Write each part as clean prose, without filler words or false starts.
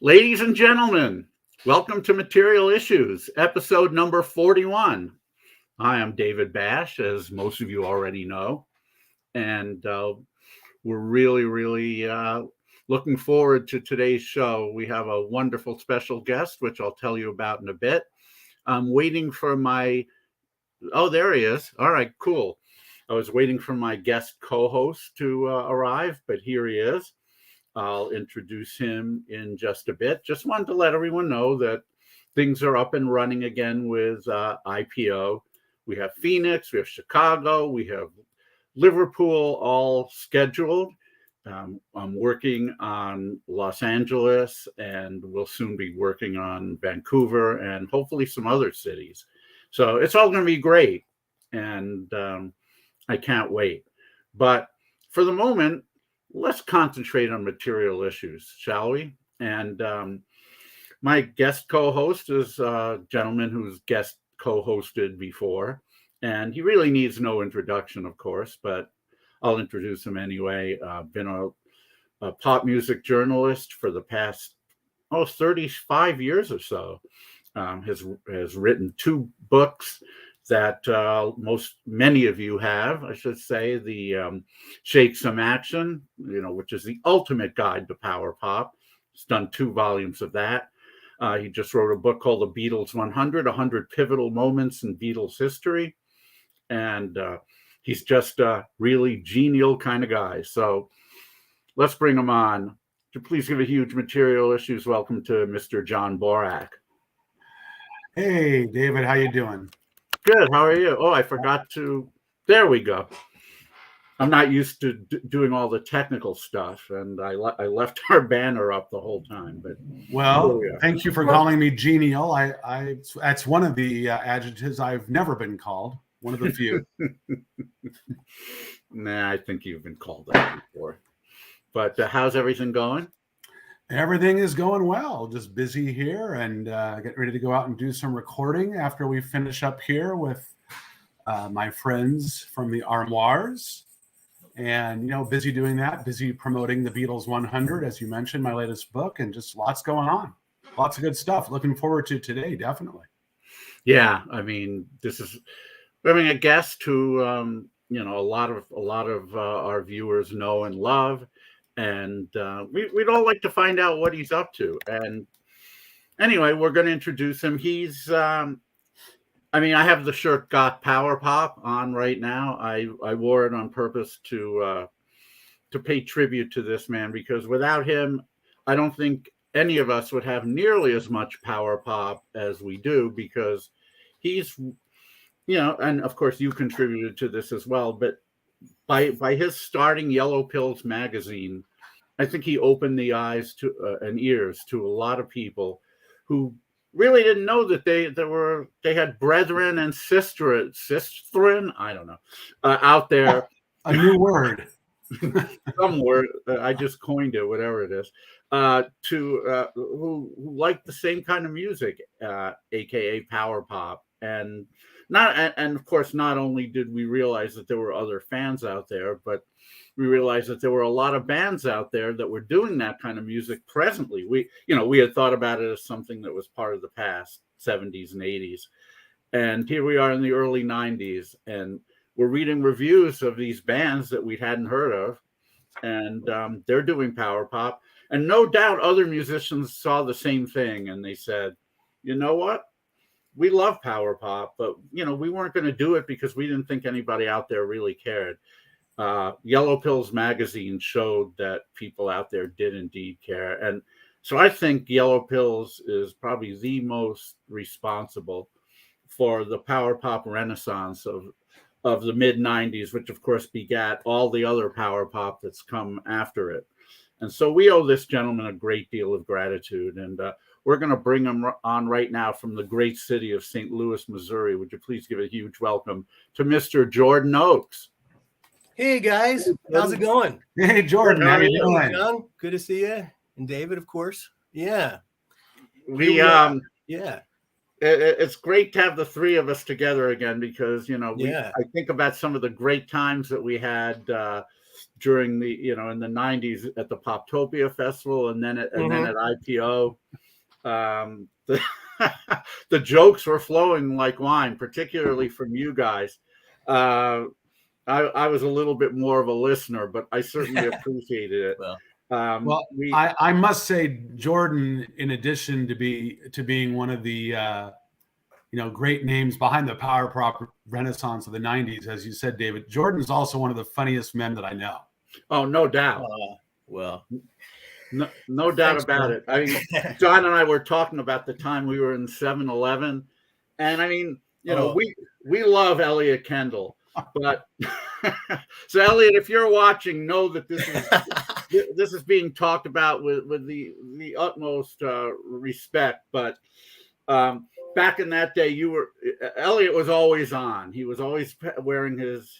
Ladies and gentlemen, welcome to Material Issues, episode number 41. I am David Bash, as most of you already know, and we're really looking forward to today's show. We have a wonderful special guest, which I'll tell you about in a bit. I'm waiting for oh, there he is. All right, cool. I was waiting for my guest co host to arrive, but here he is. I'll introduce him in just a bit. Just wanted to let everyone know that things are up and running again with IPO. We have Phoenix, we have Chicago, we have Liverpool all scheduled. I'm working on Los Angeles, and we'll soon be working on Vancouver and hopefully some other cities. So it's all going to be great, and I can't wait. But for the moment, let's concentrate on material issues, shall we? And my guest co-host is a gentleman who's guest co-hosted before, and he really needs no introduction, of course, but I'll introduce him anyway. Been a pop music journalist for the past 35 years or so. Has written two books that many of you have, I should say, the Shake Some Action, which is the ultimate guide to power pop. He's done 2 volumes of that. He just wrote a book called The Beatles 100 Pivotal Moments in Beatles History. And he's just a really genial kind of guy. So let's bring him on. Please give a huge material issues welcome to Mr. John Borak. Hey, David, how you doing? Good. How are you? Oh, I forgot to. There we go. I'm not used to doing all the technical stuff, and I left our banner up the whole time. But thank you for calling me genial. I that's one of the adjectives I've never been called. One of the few. Nah, I think you've been called that before. But how's everything going? Everything is going well. Just busy here and getting ready to go out and do some recording after we finish up here with my friends from the Armoires. And, busy doing that, busy promoting the Beatles 100, as you mentioned, my latest book, and just lots going on. Lots of good stuff. Looking forward to today, definitely. Yeah, I mean, we're having a guest who, a lot of our viewers know and love. And we'd all like to find out what he's up to. And anyway, we're going to introduce him. He's, I have the shirt "Got Power Pop" on right now. I wore it on purpose to pay tribute to this man, because without him, I don't think any of us would have nearly as much power pop as we do, because he's, and of course you contributed to this as well, but by his starting Yellow Pills magazine, I think he opened the eyes to and ears to a lot of people who really didn't know that they had brethren and sisterin, I don't know, out there. A new word. Some word, I just coined it, whatever it is, who like the same kind of music, aka power pop. And of course, not only did we realize that there were other fans out there, but we realized that there were a lot of bands out there that were doing that kind of music presently. We had thought about it as something that was part of the past, 70s and 80s. And here we are in the early 90s, and we're reading reviews of these bands that we hadn't heard of, and they're doing power pop. And no doubt other musicians saw the same thing, and they said, you know what? We love power pop, but we weren't going to do it because we didn't think anybody out there really cared. Yellow Pills magazine showed that people out there did indeed care. And so I think Yellow Pills is probably the most responsible for the power pop renaissance of the mid 90s, which of course begat all the other power pop that's come after it. And so we owe this gentleman a great deal of gratitude. And we're going to bring him on right now from the great city of St. Louis, Missouri. Would you please give a huge welcome to Mr. Jordan Oakes? Hey guys, how's it going? Hey Jordan, how are you doing? John, good to see you, and David, of course. Yeah, it's great to have the three of us together again, because I think about some of the great times that we had during the in the 90s at the Poptopia Festival, and then at IPO. The, the jokes were flowing like wine, particularly from you guys. I was a little bit more of a listener, but I certainly appreciated it. I must say, Jordan, in addition to being one of the great names behind the power prop renaissance of the 90s, as you said, David, Jordan's also one of the funniest men that I know. Oh, no doubt. No doubt about it. I mean, John and I were talking about the time we were in 7-Eleven, and I mean, we love Elliot Kendall, but so Elliot, if you're watching, know that this is being talked about with the utmost respect. But back in that day, Elliot was always on. He was always wearing his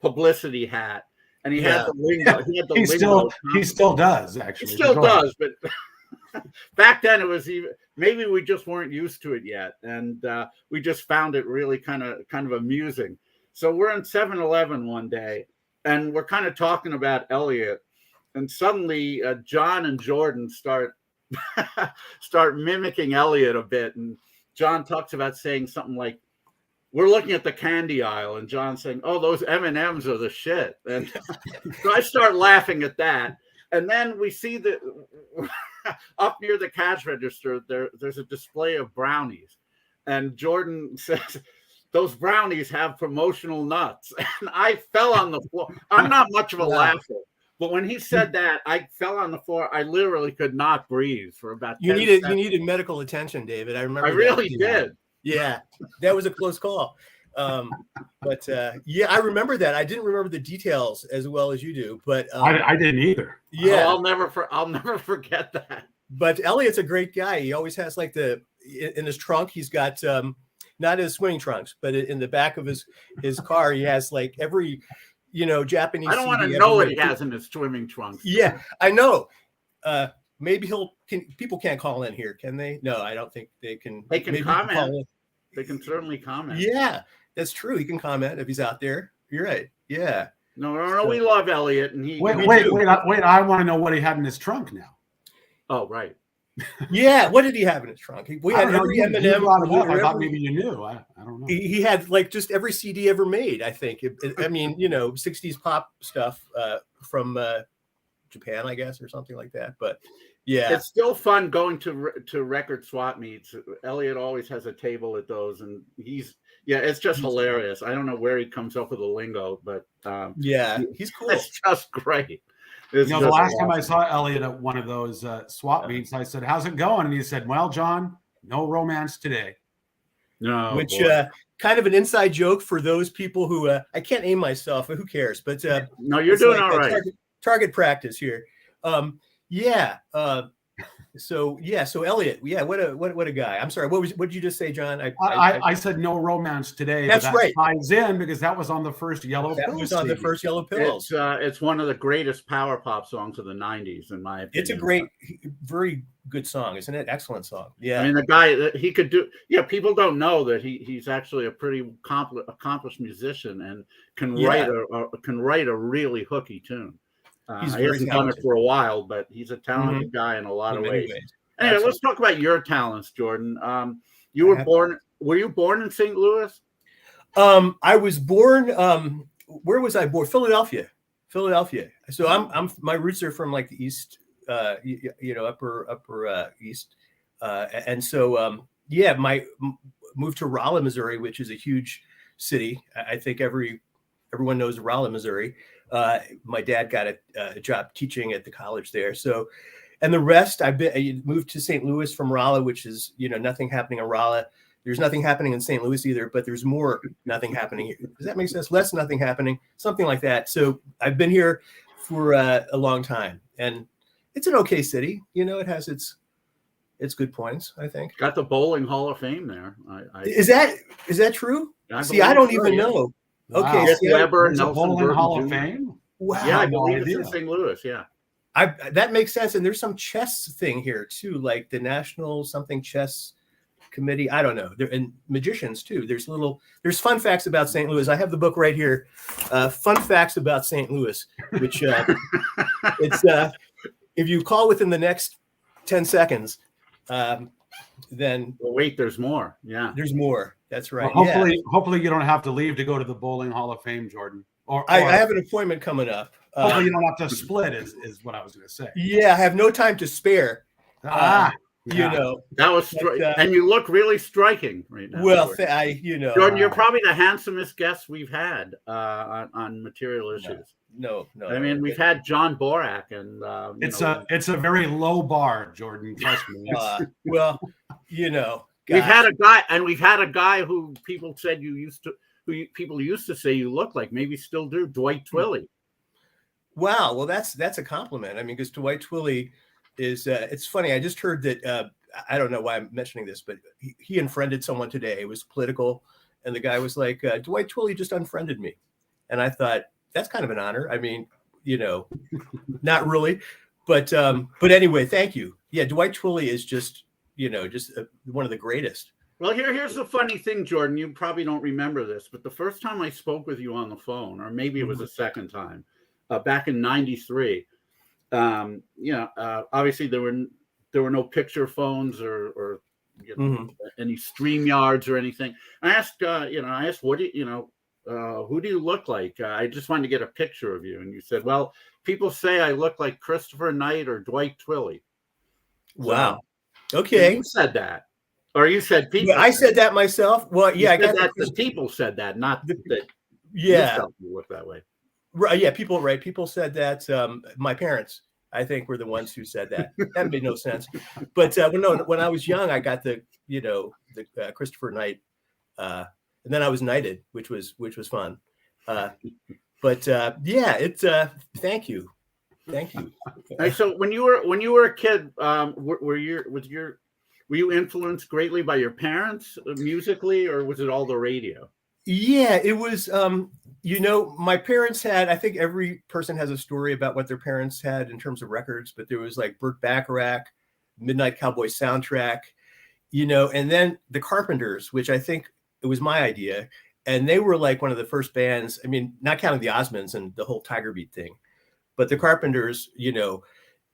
publicity hat. And he had the lingo. He still does, actually. He still does, but back then it was maybe we just weren't used to it yet, and we just found it really kind of amusing. So we're in 7-Eleven one day, and we're kind of talking about Elliot, and suddenly John and Jordan start mimicking Elliot a bit, and John talks about saying something like, we're looking at the candy aisle, and John's saying, "Oh, those M&Ms are the shit." And so I start laughing at that. And then we see that up near the cash register, there's a display of brownies. And Jordan says, "Those brownies have promotional nuts." And I fell on the floor. I'm not much of a laugher, but when he said that, I fell on the floor. I literally could not breathe for about 10 seconds. You needed medical attention, David. I remember. I really did. Yeah, that was a close call. But I remember that. I didn't remember the details as well as you do, but I didn't either. Yeah, I'll never forget that. But Elliot's a great guy. He always has like in his trunk, he's got not his swimming trunks, but in the back of his car, he has like every Japanese. I don't want to know what he has in his swimming trunks. Yeah, I know. Maybe people can't call in here, can they? No, I don't think they can. They can comment. They can certainly comment. Yeah, that's true. He can comment if he's out there. You're right. Yeah. No. We love Elliot, and wait. I want to know what he had in his trunk now. Oh, right. Yeah. What did he have in his trunk? We had every M&M. I thought maybe you knew. I don't know. He had like just every CD ever made. I think. I mean, 60s pop stuff from Japan, I guess, or something like that. But yeah, it's still fun going to record swap meets. Elliot always has a table at those, and it's just hilarious. I don't know where he comes up with the lingo, but he's cool. It's just great. The last time I saw Elliot at one of those swap meets, I said, "How's it going?" And he said, "Well, John, no romance today." No, which kind of an inside joke for those people who I can't name myself, but who cares? But no, you're doing all right. Target practice here. So Elliot, what a guy. I'm sorry, what did you just say, John? I said no romance today. That's right. Ties in because that was on the first Yellow Pills. That was on the first Yellow Pills. It's one of the greatest power pop songs of the 90s, in my opinion. It's a great, very good song, isn't it? Excellent song. Yeah. I mean, the guy he could do. Yeah, people don't know that he's actually a pretty accomplished musician and can write a really hooky tune. He hasn't done it for a while, but he's a talented guy in a lot of ways. Anyway, let's talk about your talents, Jordan. Were you born in St. Louis? I was born. Where was I born? Philadelphia. So my roots are from like the East, upper East, and so moved to Rolla, Missouri, which is a huge city. I think everyone knows Rolla, Missouri. My dad got a job teaching at the college there. So, and the rest, I moved to St. Louis from Rolla, which is, nothing happening in Rolla. There's nothing happening in St. Louis either, but there's more nothing happening here. Does that make sense? Less nothing happening, something like that. So I've been here for a long time, and it's an okay city. It has its good points, I think. Got the Bowling Hall of Fame there. Is that true? I don't even know. Wow. Okay, Weber and Nelson Bowling Burton Hall Jr. of Fame. Wow, yeah, I believe it's in St. Louis. Yeah, that makes sense. And there's some chess thing here too, like the National something chess committee. I don't know. And magicians too. There's fun facts about St. Louis. I have the book right here. Fun facts about St. Louis, which it's if you call within the next 10 seconds, then wait, there's more. Yeah, there's more. That's right. Well, hopefully you don't have to leave to go to the Bowling Hall of Fame, Jordan. Or I have an appointment coming up. Hopefully you don't have to split is what I was going to say. Yeah, I have no time to spare. You know, that was and you look really striking right now. Well, Jordan, you're probably the handsomest guest we've had on Material Issues. No. I mean, we've had John Borak, and it's a very low bar, Jordan. Trust me. Well, you know, we've had a guy who people said people used to say you look like, maybe still do, Dwight Twilley. Wow, well, that's a compliment. I mean, because Dwight Twilley is it's funny. I just heard that I don't know why I'm mentioning this, but he unfriended someone today. It was political, and the guy was like, Dwight Twilley just unfriended me, and I thought that's kind of an honor. I mean, you know, not really, but anyway, thank you. Yeah, Dwight Twilley is just one of the greatest. Well, here's the funny thing, Jordan. You probably don't remember this, but the first time I spoke with you on the phone, or maybe it was the second time, back in '93. Obviously there were no picture phones or any StreamYards or anything. I asked what do who do you look like? I just wanted to get a picture of you, and you said, well, people say I look like Christopher Knight or Dwight Twilley. Wow. Okay. You said that, or you said people? Yeah, I said that myself. Well, yeah, I got that. The people said that, not that. Yeah, you look that way. Right. Yeah. People said that. My parents, I think, were the ones who said that. That made no sense. But when I was young, I got the Christopher Knight, and then I was knighted, which was fun. But it's thank you. Right, so when you were a kid, were you influenced greatly by your parents musically, or was it all the radio? Yeah, it was. My parents had, I think every person has a story about what their parents had in terms of records, but there was like Burt Bacharach, Midnight Cowboy soundtrack, and then the Carpenters, which I think it was my idea. And they were like one of the first bands, I mean, not counting the Osmonds and the whole Tiger Beat thing, but the Carpenters,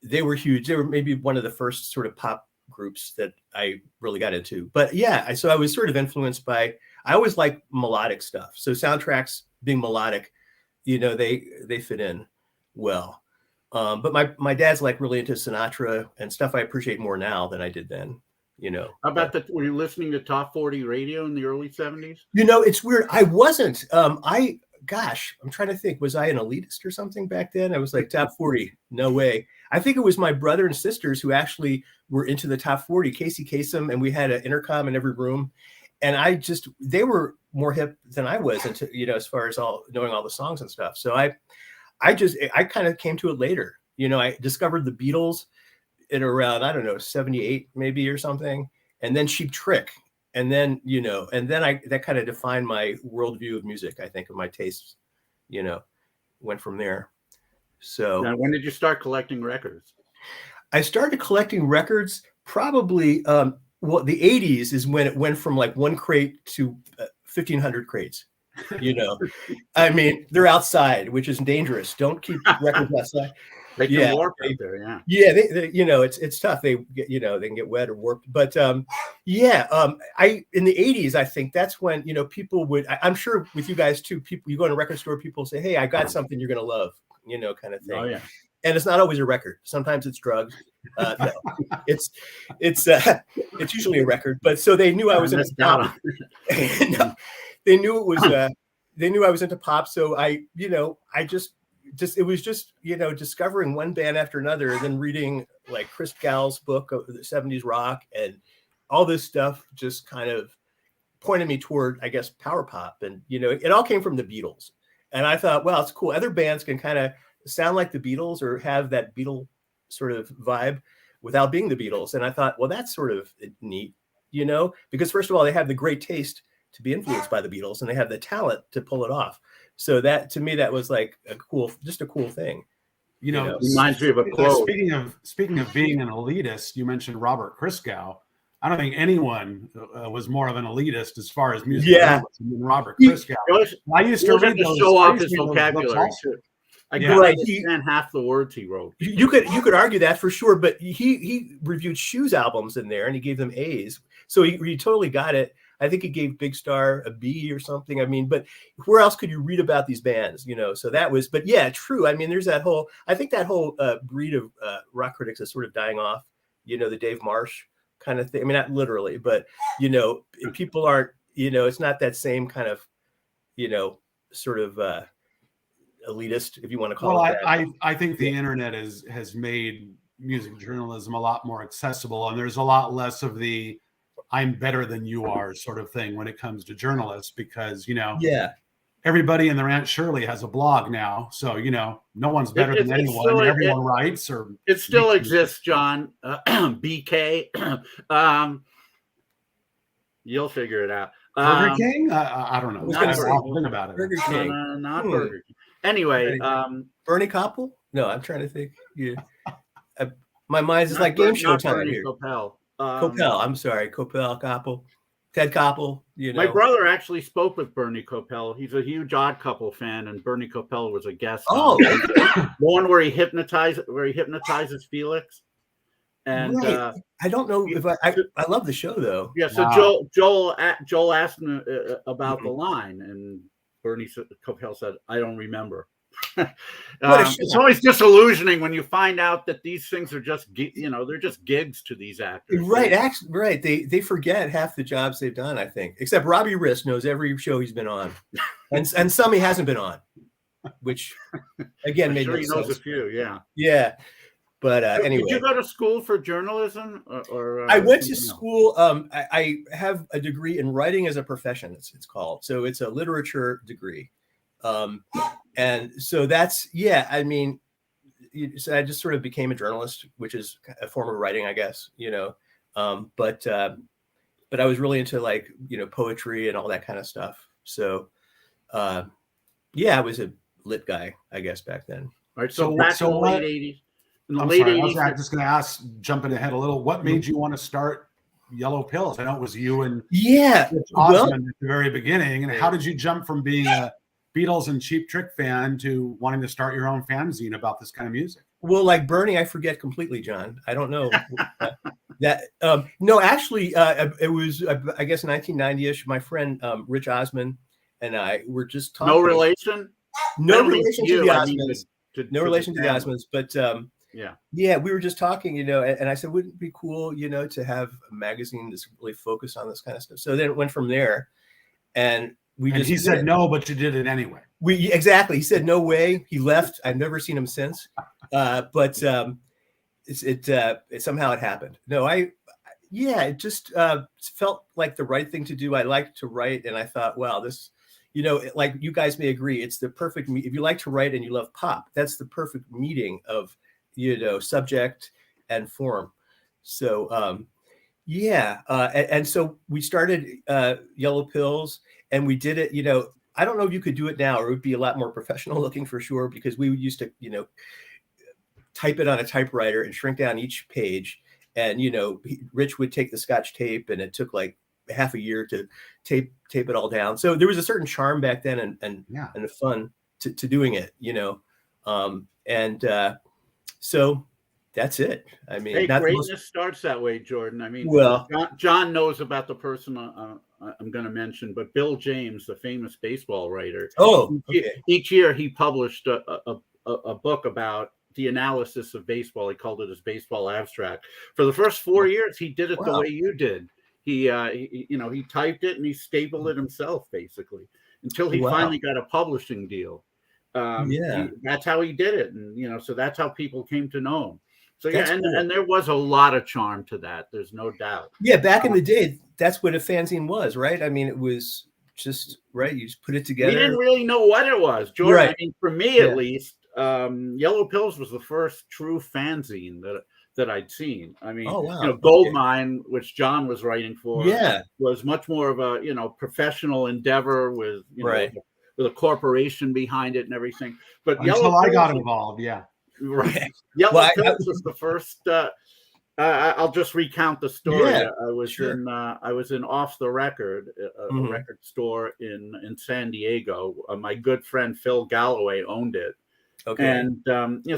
they were huge. They were maybe one of the first sort of pop groups that I really got into. But yeah, so I was sort of influenced by, I always like melodic stuff. So soundtracks being melodic, they fit in well. But my dad's like really into Sinatra and stuff I appreciate more now than I did then, How about that? Were you listening to Top 40 radio in the early 70s? It's weird. I wasn't. I'm trying to think. Was I an elitist or something back then? I was like Top 40. No way. I think it was my brother and sisters who actually were into the Top 40, Casey Kasem, and we had an intercom in every room. And they were more hip than I was into, as far as knowing all the songs and stuff. So I kind of came to it later. I discovered the Beatles at around, I don't know, 78 maybe or something. And then Cheap Trick. And then, that kind of defined my worldview of music, I think, of my tastes, went from there. So now, when did you start collecting records? I started collecting records probably, the 80s is when it went from like one crate to 1,500 crates. I mean, they're outside, which is dangerous. Don't keep records outside. They can warp out there, yeah. Yeah, they it's tough. They get, they can get wet or warped. But in the 80s, I think that's when people would. I'm sure with you guys too. People, you go in a record store, people say, "Hey, I got something you're gonna love," kind of thing. Oh yeah. And it's not always a record. Sometimes it's drugs. No, it's usually a record. But so they knew I was into pop. No, they knew it was. They knew I was into pop. So I it was just discovering one band after another, and then reading like Chris Gall's book of the 70s rock, and all this stuff just kind of pointed me toward, I guess, power pop. And it all came from the Beatles. And I thought, well, it's cool. Other bands can kind of sound like the Beatles or have that Beatle sort of vibe without being the Beatles. And I thought, well, that's sort of neat, because first of all, they have the great taste to be influenced by the Beatles, and they have the talent to pull it off. So that, to me, that was like a cool thing. Reminds me of a quote. Speaking of being an elitist, you mentioned Robert Christgau. I don't think anyone was more of an elitist as far as music Yeah. than Robert Christgau. I used to read those. Show off I used his to read those books vocabulary also. too. I Yeah. couldn't Right. understand half the words he wrote. You could argue that for sure, but he reviewed Shoes albums in there and he gave them A's. So he totally got it. I think he gave Big Star a B or something. I mean, but where else could you read about these bands? You know, so that was, but yeah, true. I mean, there's that whole, I think that whole breed of rock critics is sort of dying off, you know, the Dave Marsh kind of thing. I mean, not literally, but, you know, people aren't, you know, it's not that same kind of, you know, sort of elitist, if you want to call it that. I think the internet has made music journalism a lot more accessible, and there's a lot less of the I'm better than you are sort of thing when it comes to journalists, because, you know, everybody and their Aunt Shirley has a blog now. So, you know, no one's better than anyone. Still, everyone writes, or it still exists, John. BK. You'll figure it out. Burger King? I don't know. Think about it. Burger King. Not Burger King. Anyway, Bernie Koppel? No, I'm trying to think. Yeah. My mind's just like game show time here. Coppell. I'm sorry. Koppel. Ted Koppel. You know. My brother actually spoke with Bernie Coppell. He's a huge Odd Couple fan, and Bernie Coppell was a guest. Oh, the one where he hypnotizes Felix. And right. I don't know if I love the show though. Yeah. So wow. Joel asked him about the line, and Bernie Coppell said, "I don't remember." It's always disillusioning when you find out that these things are just, you know, they're just gigs to these actors. Right. Actually, right. They forget half the jobs they've done, I think, except Robbie Rist knows every show he's been on, and some he hasn't been on, which again made he knows sense. A few. Yeah. Yeah. But anyway, did you go to school for journalism, or I went to school. I have a degree in writing as a profession. It's called. So it's a literature degree. And so that's, I mean, so I just sort of became a journalist, which is a form of writing, I guess, you know, but I was really into, like, you know, poetry and all that kind of stuff. So, I was a lit guy, I guess, back then. All right. So back in the late 80s. In the late 80s. I was just going to ask, jumping ahead a little, what made you want to start Yellow Pills? I know it was you and Osmond at the very beginning. And how did you jump from being a Beatles and Cheap Trick fan to wanting to start your own fanzine about this kind of music? Well, like Bernie, I forget completely, John. I don't know that. No, actually, it was, I guess, 1990-ish. My friend Rich Osmond and I were just talking. No relation? No relation to the Osmonds. No relation to the Osmonds, but we were just talking, you know, and I said, wouldn't it be cool, you know, to have a magazine that's really focused on this kind of stuff? So then it went from there, and he said no, but you did it anyway. Exactly. He said no way. He left. I've never seen him since. But it somehow it happened. No, it just felt like the right thing to do. I like to write, and I thought, wow, this, you know, like you guys may agree, it's the perfect. If you like to write and you love pop, that's the perfect meeting of, you know, subject and form. So, and so we started Yellow Pills. And we did it, you know, I don't know if you could do it now, or it would be a lot more professional looking for sure, because we used to, you know, type it on a typewriter and shrink down each page. And, you know, Rich would take the Scotch tape, and it took like half a year to tape it all down. So there was a certain charm back then and a fun to doing it, you know. So that's it. I mean, greatness starts that way, Jordan. I mean, John knows about the person I'm going to mention, but Bill James, the famous baseball writer. Each year he published a book about the analysis of baseball. He called it his Baseball Abstract. For the first 4 years, he did it the way you did. He typed it and he stapled it himself, basically, until he finally got a publishing deal. That's how he did it, and you know, so that's how people came to know him. So and there was a lot of charm to that. There's no doubt. Yeah, back in the day, that's what a fanzine was, right? I mean, it was just right. You just put it together. We didn't really know what it was, Jordan. Right. I mean, for me at least, Yellow Pills was the first true fanzine that I'd seen. I mean, you know, Goldmine, which John was writing for, was much more of a, you know, professional endeavor with, you know, with a corporation behind it and everything. But until I got involved, right. Yellow Pills was the first I'll just recount the story. Yeah, I was sure. in Off the Record, a record store in San Diego. My good friend Phil Galloway owned it. Okay. And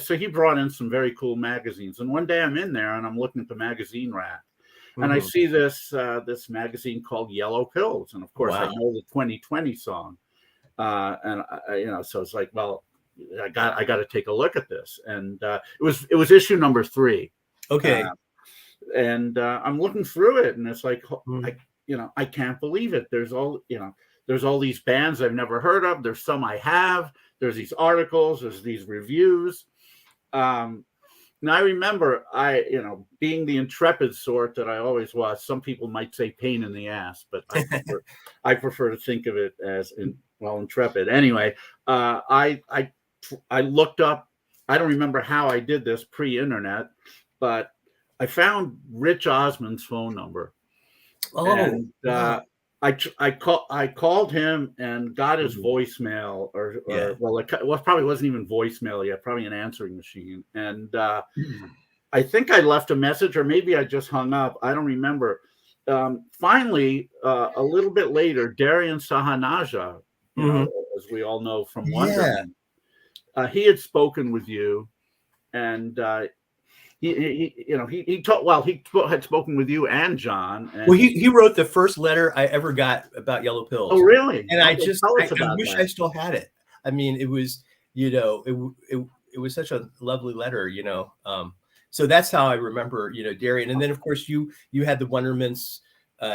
so he brought in some very cool magazines. And one day I'm in there and I'm looking at the magazine rack, and I see this magazine called Yellow Pills, and of course I Wow. know the 2020 song, and so it's like, well, I got to take a look at this, and it was issue number 3. Okay. And I'm looking through it, and it's like, Mhm. I can't believe it. There's all these bands I've never heard of. There's some I have. There's these articles. There's these reviews. Now I remember, being the intrepid sort that I always was. Some people might say pain in the ass, but I prefer to think of it as intrepid. Anyway, I looked up. I don't remember how I did this pre-internet, but I found Rich Osmond's phone number, and Wow. I called him and got his voicemail, Yeah. it probably wasn't even voicemail yet, probably an answering machine, and I think I left a message, or maybe I just hung up. I don't remember. Finally, a little bit later, Darian Sahanaja, as we all know from Wonder Woman, he had spoken with you, and he had spoken with you and John. And Well, he wrote the first letter I ever got about Yellow Pills. Oh, really? And Okay, I just tell us I about wish that. I still had it. I mean, it was, it was such a lovely letter, So that's how I remember, Darian. And then of course you had the Wonderman's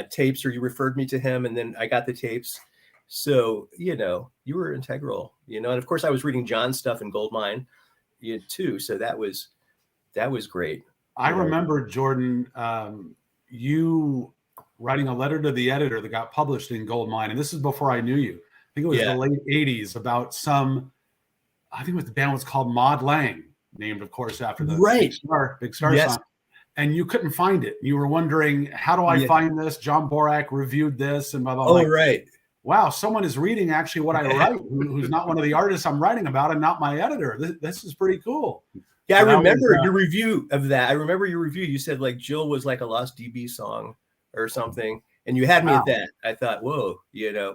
tapes, or you referred me to him, and then I got the tapes. So, you were integral, and of course I was reading John's stuff in Goldmine, too. So that was great. I remember, Jordan, you writing a letter to the editor that got published in Goldmine, and this is before I knew you. I think it was the late 80s, about I think the band was called Maud Lang, named, of course, after the Big Star song. And you couldn't find it. You were wondering, how do I find this? John Borak reviewed this, and blah, blah, blah. Oh, right. Wow, someone is reading actually what I write, who's not one of the artists I'm writing about and not my editor. This is pretty cool. Yeah, so I remember your review of that. I remember your review. You said like Jill was like a Lost DB song or something, and you had me at that. I thought, whoa,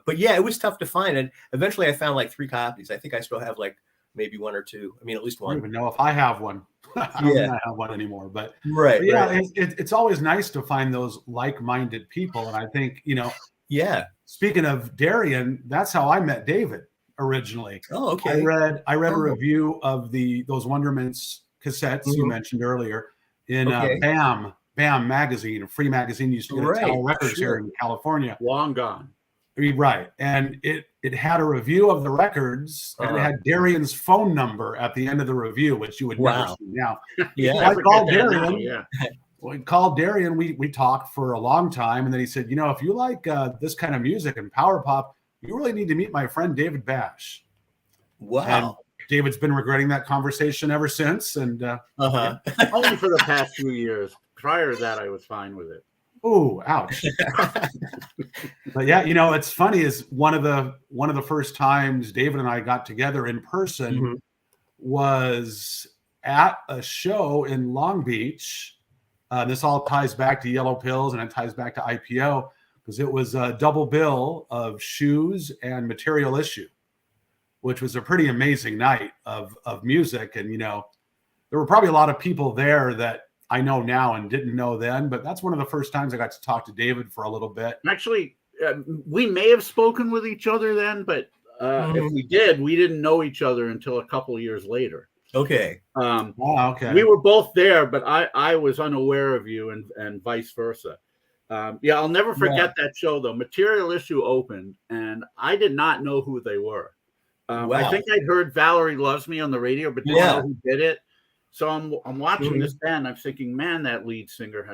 But yeah, it was tough to find, and eventually I found like 3 copies. I think I still have like maybe 1 or 2. I mean, at least 1. I don't even know if I have one. I don't think I have one anymore. But right. It's always nice to find those like-minded people, and I think Speaking of Darian, that's how I met David originally. Oh, okay. I read a review of those Wonderman's cassettes you mentioned earlier in BAM magazine, a free magazine you used to get at Tower Records here in California. Long gone. Right. And it had a review of the records, and it had Darian's phone number at the end of the review, which you would never see now. I called Darian. We called Darian. We talked for a long time, and then he said, if you like this kind of music and power pop, you really need to meet my friend David Bash. Wow. And David's been regretting that conversation ever since. And only for the past few years. Prior to that, I was fine with it. Oh, ouch. But yeah, it's funny, is one of the first times David and I got together in person was at a show in Long Beach. This all ties back to Yellow Pills, and it ties back to IPO, because it was a double bill of Shoes and Material Issue, which was a pretty amazing night of music. And, there were probably a lot of people there that I know now and didn't know then, but that's one of the first times I got to talk to David for a little bit. Actually, we may have spoken with each other then, but if we did, we didn't know each other until a couple of years later. Okay. Okay. We were both there, but I was unaware of you, and vice versa. I'll never forget that show, though. Material Issue opened, and I did not know who they were. I think I'd heard Valerie Loves Me on the radio, but didn't know who did it. So I'm watching this band. I'm thinking, man, that lead singer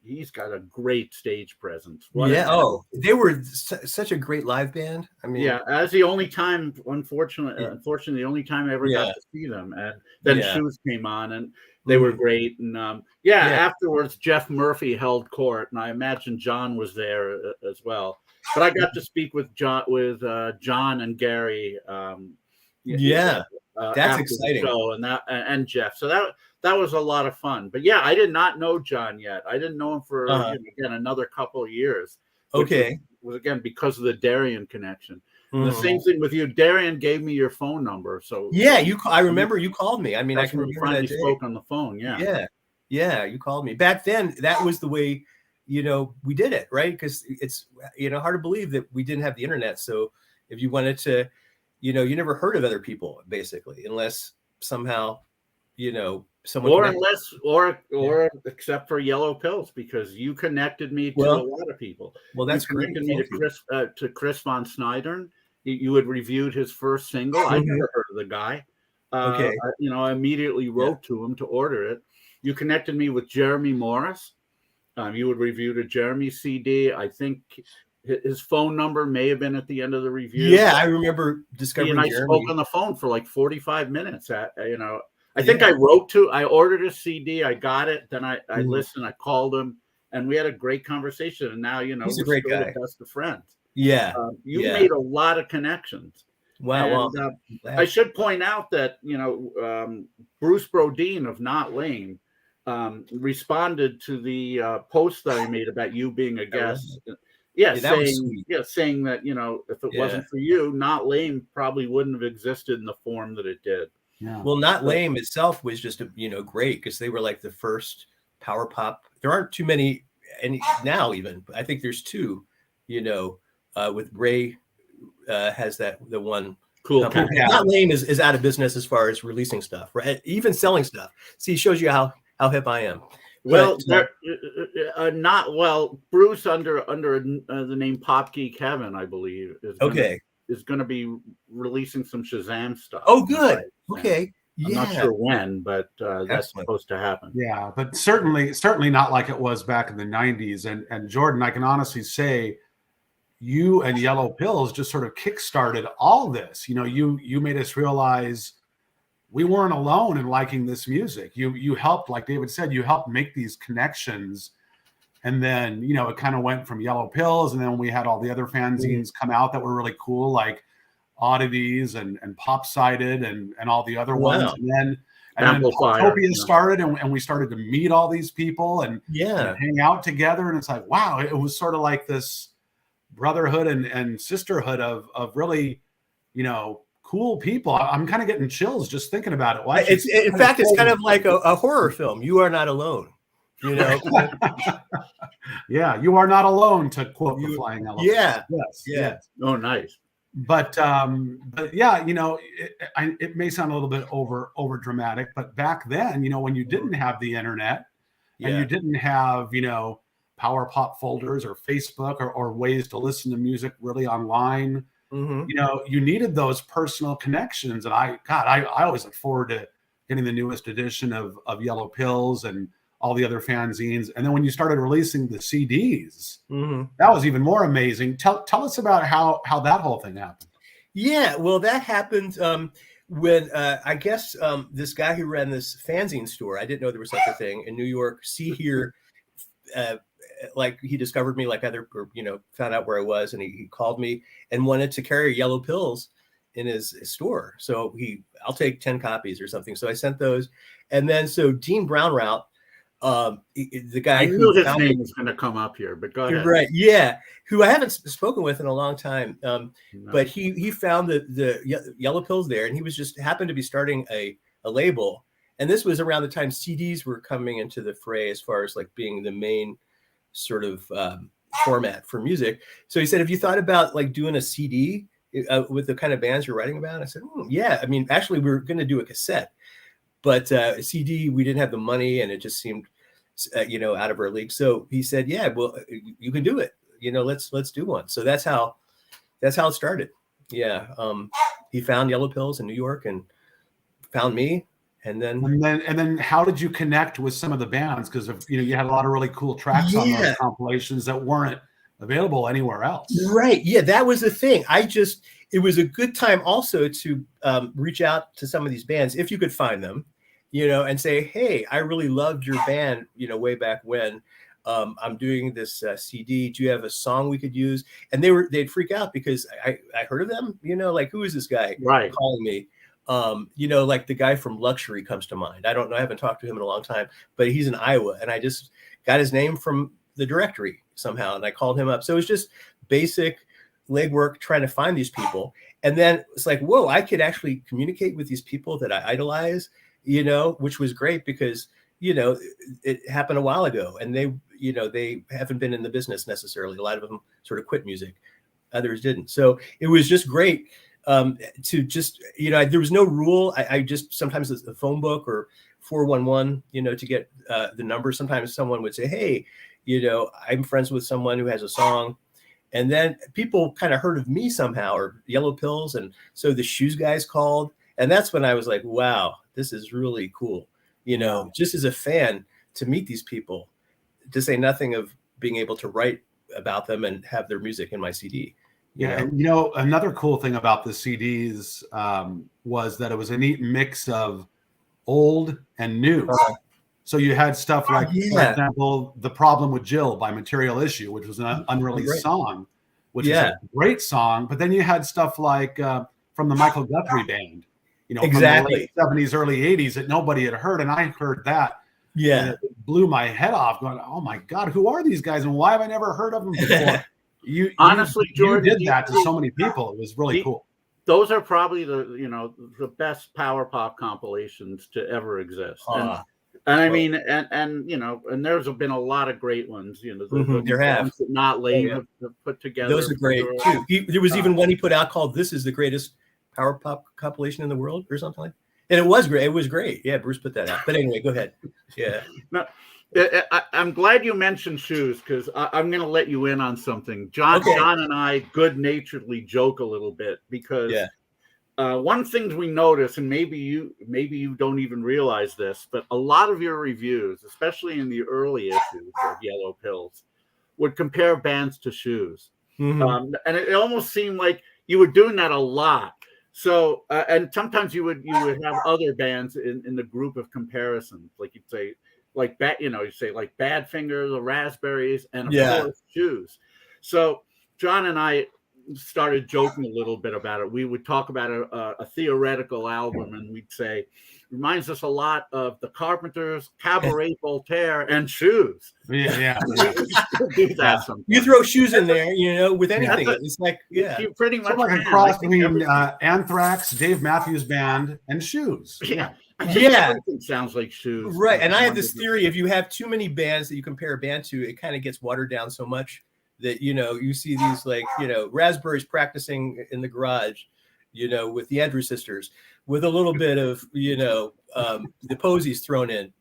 he's got a great stage presence. They were such a great live band. I mean, that's the only time, unfortunately, the only time I ever got to see them. And then Shoes came on, and they were great. And afterwards, Jeff Murphy held court, and I imagine John was there as well. But I got to speak with John and Gary. That's exciting. Show and Jeff. So that was a lot of fun. But yeah, I did not know John yet. I didn't know him for again another couple of years. Okay. Was again because of the Darian connection. And the Mhm. same thing with you. Darian gave me your phone number. So Yeah, I remember you called me. I mean, I that's can when we remember finally that day. spoke on the phone. Yeah. Yeah. Yeah, you called me. Back then, that was the way, we did it, right? Because it's, hard to believe that we didn't have the internet. So if you wanted to, you never heard of other people, basically, unless somehow, someone Or connected. unless, or except for Yellow Pills, because you connected me to a lot of people. Well, that's you connected great. me Thank to Chris von Snydern. You had reviewed his first single. I'd never heard of the guy. Okay. I immediately wrote to him to order it. You connected me with Jeremy Morris. You had reviewed a Jeremy CD. I think his phone number may have been at the end of the review. Yeah, I remember discovering He and I Jeremy. spoke on the phone for like 45 minutes. I think I ordered a CD. I got it. Then I listened. I called him, and we had a great conversation. And now, He's a we're great still guy. the best of friends. Yeah. You made a lot of connections. Wow. And, I should point out that, Bruce Brodeen of Not Lame responded to the post that I made about you being a guest. Saying that, if it wasn't for you, Not Lame probably wouldn't have existed in the form that it did. Yeah. Well, Not Lame itself was just great because they were like the first power pop. There aren't too many, and now even I think there's two. With Ray has the one. Cool. Not Lame is out of business as far as releasing stuff, right? Even selling stuff. See, shows you how hip I am. Well, Bruce under the name Pop Geek Heaven, I believe, is going to be releasing some Shazam stuff. Oh, good. Okay. I'm not sure when, but that's supposed to happen. Yeah, but certainly not like it was back in the 90s. And Jordan, I can honestly say you and Yellow Pills just sort of kickstarted all this. You made us realize we weren't alone in liking this music. You helped, like David said, you helped make these connections. And then, it kind of went from Yellow Pills, and then we had all the other fanzines come out that were really cool, like Oddities and Pop-Sided and all the other ones. And then Poptopia started, and we started to meet all these people and hang out together. And it's like, wow, it was sort of like this brotherhood and sisterhood of really, cool people. I'm kind of getting chills just thinking about it. In fact, it's kind of like a horror film. You are not alone. Yeah, you are not alone, to quote the Flying Elephant. Yeah. Yes. Oh, nice. But yeah, it may sound a little bit over dramatic, but back then, when you didn't have the internet and you didn't have, power pop folders or Facebook or ways to listen to music really online, you needed those personal connections. And I always look forward to getting the newest edition of Yellow Pills and all the other fanzines. And then when you started releasing the CDs, that was even more amazing. Tell us about how that whole thing happened. Yeah, well, that happened when I guess this guy who ran this fanzine store, I didn't know there was such a thing in New York, like he discovered me like other, found out where I was, and he called me and wanted to carry Yellow Pills in his store. So I'll take 10 copies or something. So I sent those. And then, so Dean Brownrout, the guy I knew his name was going to come up here, but go ahead. Right. Yeah. Who I haven't spoken with in a long time. But he found the Yellow Pills there, and he was just happened to be starting a label. And this was around the time CDs were coming into the fray as far as like being the main sort of format for music. So he said, have you thought about like doing a CD with the kind of bands you're writing about? I said, yeah. I mean, actually, we were going to do a cassette, but a CD, we didn't have the money, and it just seemed, out of our league. So he said, yeah, well, you can do it. Let's do one. So that's how it started. Yeah. He found Yellow Pills in New York and found me. And then how did you connect with some of the bands? Because you had a lot of really cool tracks on those compilations that weren't available anywhere else. Right. Yeah, that was the thing. It was a good time also to reach out to some of these bands if you could find them, and say, hey, I really loved your band, way back when. I'm doing this CD. Do you have a song we could use? And they'd freak out because I heard of them, like, who is this guy calling me? Like the guy from Luxury comes to mind. I don't know. I haven't talked to him in a long time, but he's in Iowa, and I just got his name from the directory somehow, and I called him up. So it was just basic legwork trying to find these people. And then it's like, whoa, I could actually communicate with these people that I idolize, which was great because, it happened a while ago, and they haven't been in the business necessarily. A lot of them sort of quit music. Others didn't. So it was just great to just, there was no rule. I just, sometimes it's the phone book or 411, to get the number. Sometimes someone would say, hey, I'm friends with someone who has a song. And then people kind of heard of me somehow, or Yellow Pills. And so the Shoes guys called. And that's when I was like, wow, this is really cool. Just as a fan, to meet these people, to say nothing of being able to write about them and have their music in my CD. And another cool thing about the CDs was that it was a neat mix of old and new. So you had stuff like, for example, The Problem with Jill by Material Issue, which was an unreleased song, which is a great song. But then you had stuff like from the Michael Guthrie Band, exactly, from the late 70s, early 80s that nobody had heard. And I heard that. Yeah. And it blew my head off going, oh, my God, who are these guys? And why have I never heard of them before? Honestly, George, you did that to so many people. It was really cool. Those are probably the best power pop compilations to ever exist. And I mean, and there's been a lot of great ones, there have ones that Not Late have put together. Those are great too. There was even one he put out called "This is the Greatest Power Pop Compilation in the World" or something like that. And it was great. It was great. Yeah, Bruce put that out. But anyway, go ahead. Yeah. No, I'm glad you mentioned Shoes, because I'm going to let you in on something. John and I good-naturedly joke a little bit because one thing we notice, and maybe you don't even realize this, but a lot of your reviews, especially in the early issues of Yellow Pills, would compare bands to Shoes. And it almost seemed like you were doing that a lot. So, and sometimes you would have other bands in the group of comparisons, like you'd say, like you say like Badfinger, the Raspberries, and of course Shoes. So John and I started joking a little bit about it. We would talk about a theoretical album, and we'd say, reminds us a lot of the Carpenters, Cabaret Voltaire, and Shoes. Yeah. Do that sometimes. You throw Shoes in there, with anything. It's like, you pretty much like a cross between Anthrax, Dave Matthews Band, and Shoes. Yeah. Everything sounds like Shoes. Right. And I have this theory, if you have too many bands that you compare a band to, it kind of gets watered down so much that, you see these like, Raspberries practicing in the garage, with the Andrews Sisters, with a little bit of, the Posies thrown in.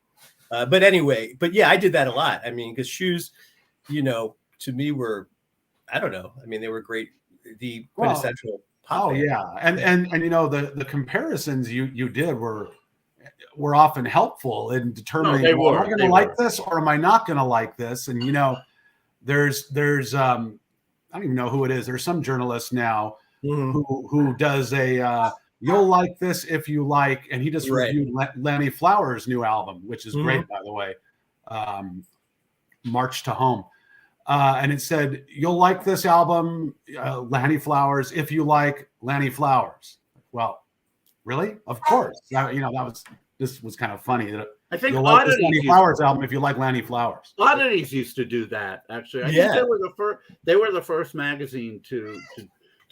But anyway, I did that a lot. I mean, because Shoes, to me were, I don't know. I mean, they were great. The quintessential pop band. And the comparisons you did were often helpful in determining, am I going to like this or am I not going to like this? And, there's I don't even know who it is. There's some journalist now who does you'll like this if you like, and he just reviewed Lanny Flowers' new album, which is great, by the way, March to Home. And it said, you'll like this album, Lanny Flowers, if you like Lanny Flowers. Well, really? Of course. This was kind of funny. That I think you'll like this Lanny Flowers album if you like Lanny Flowers. Oddities used to do that, actually. I think they were the first magazine to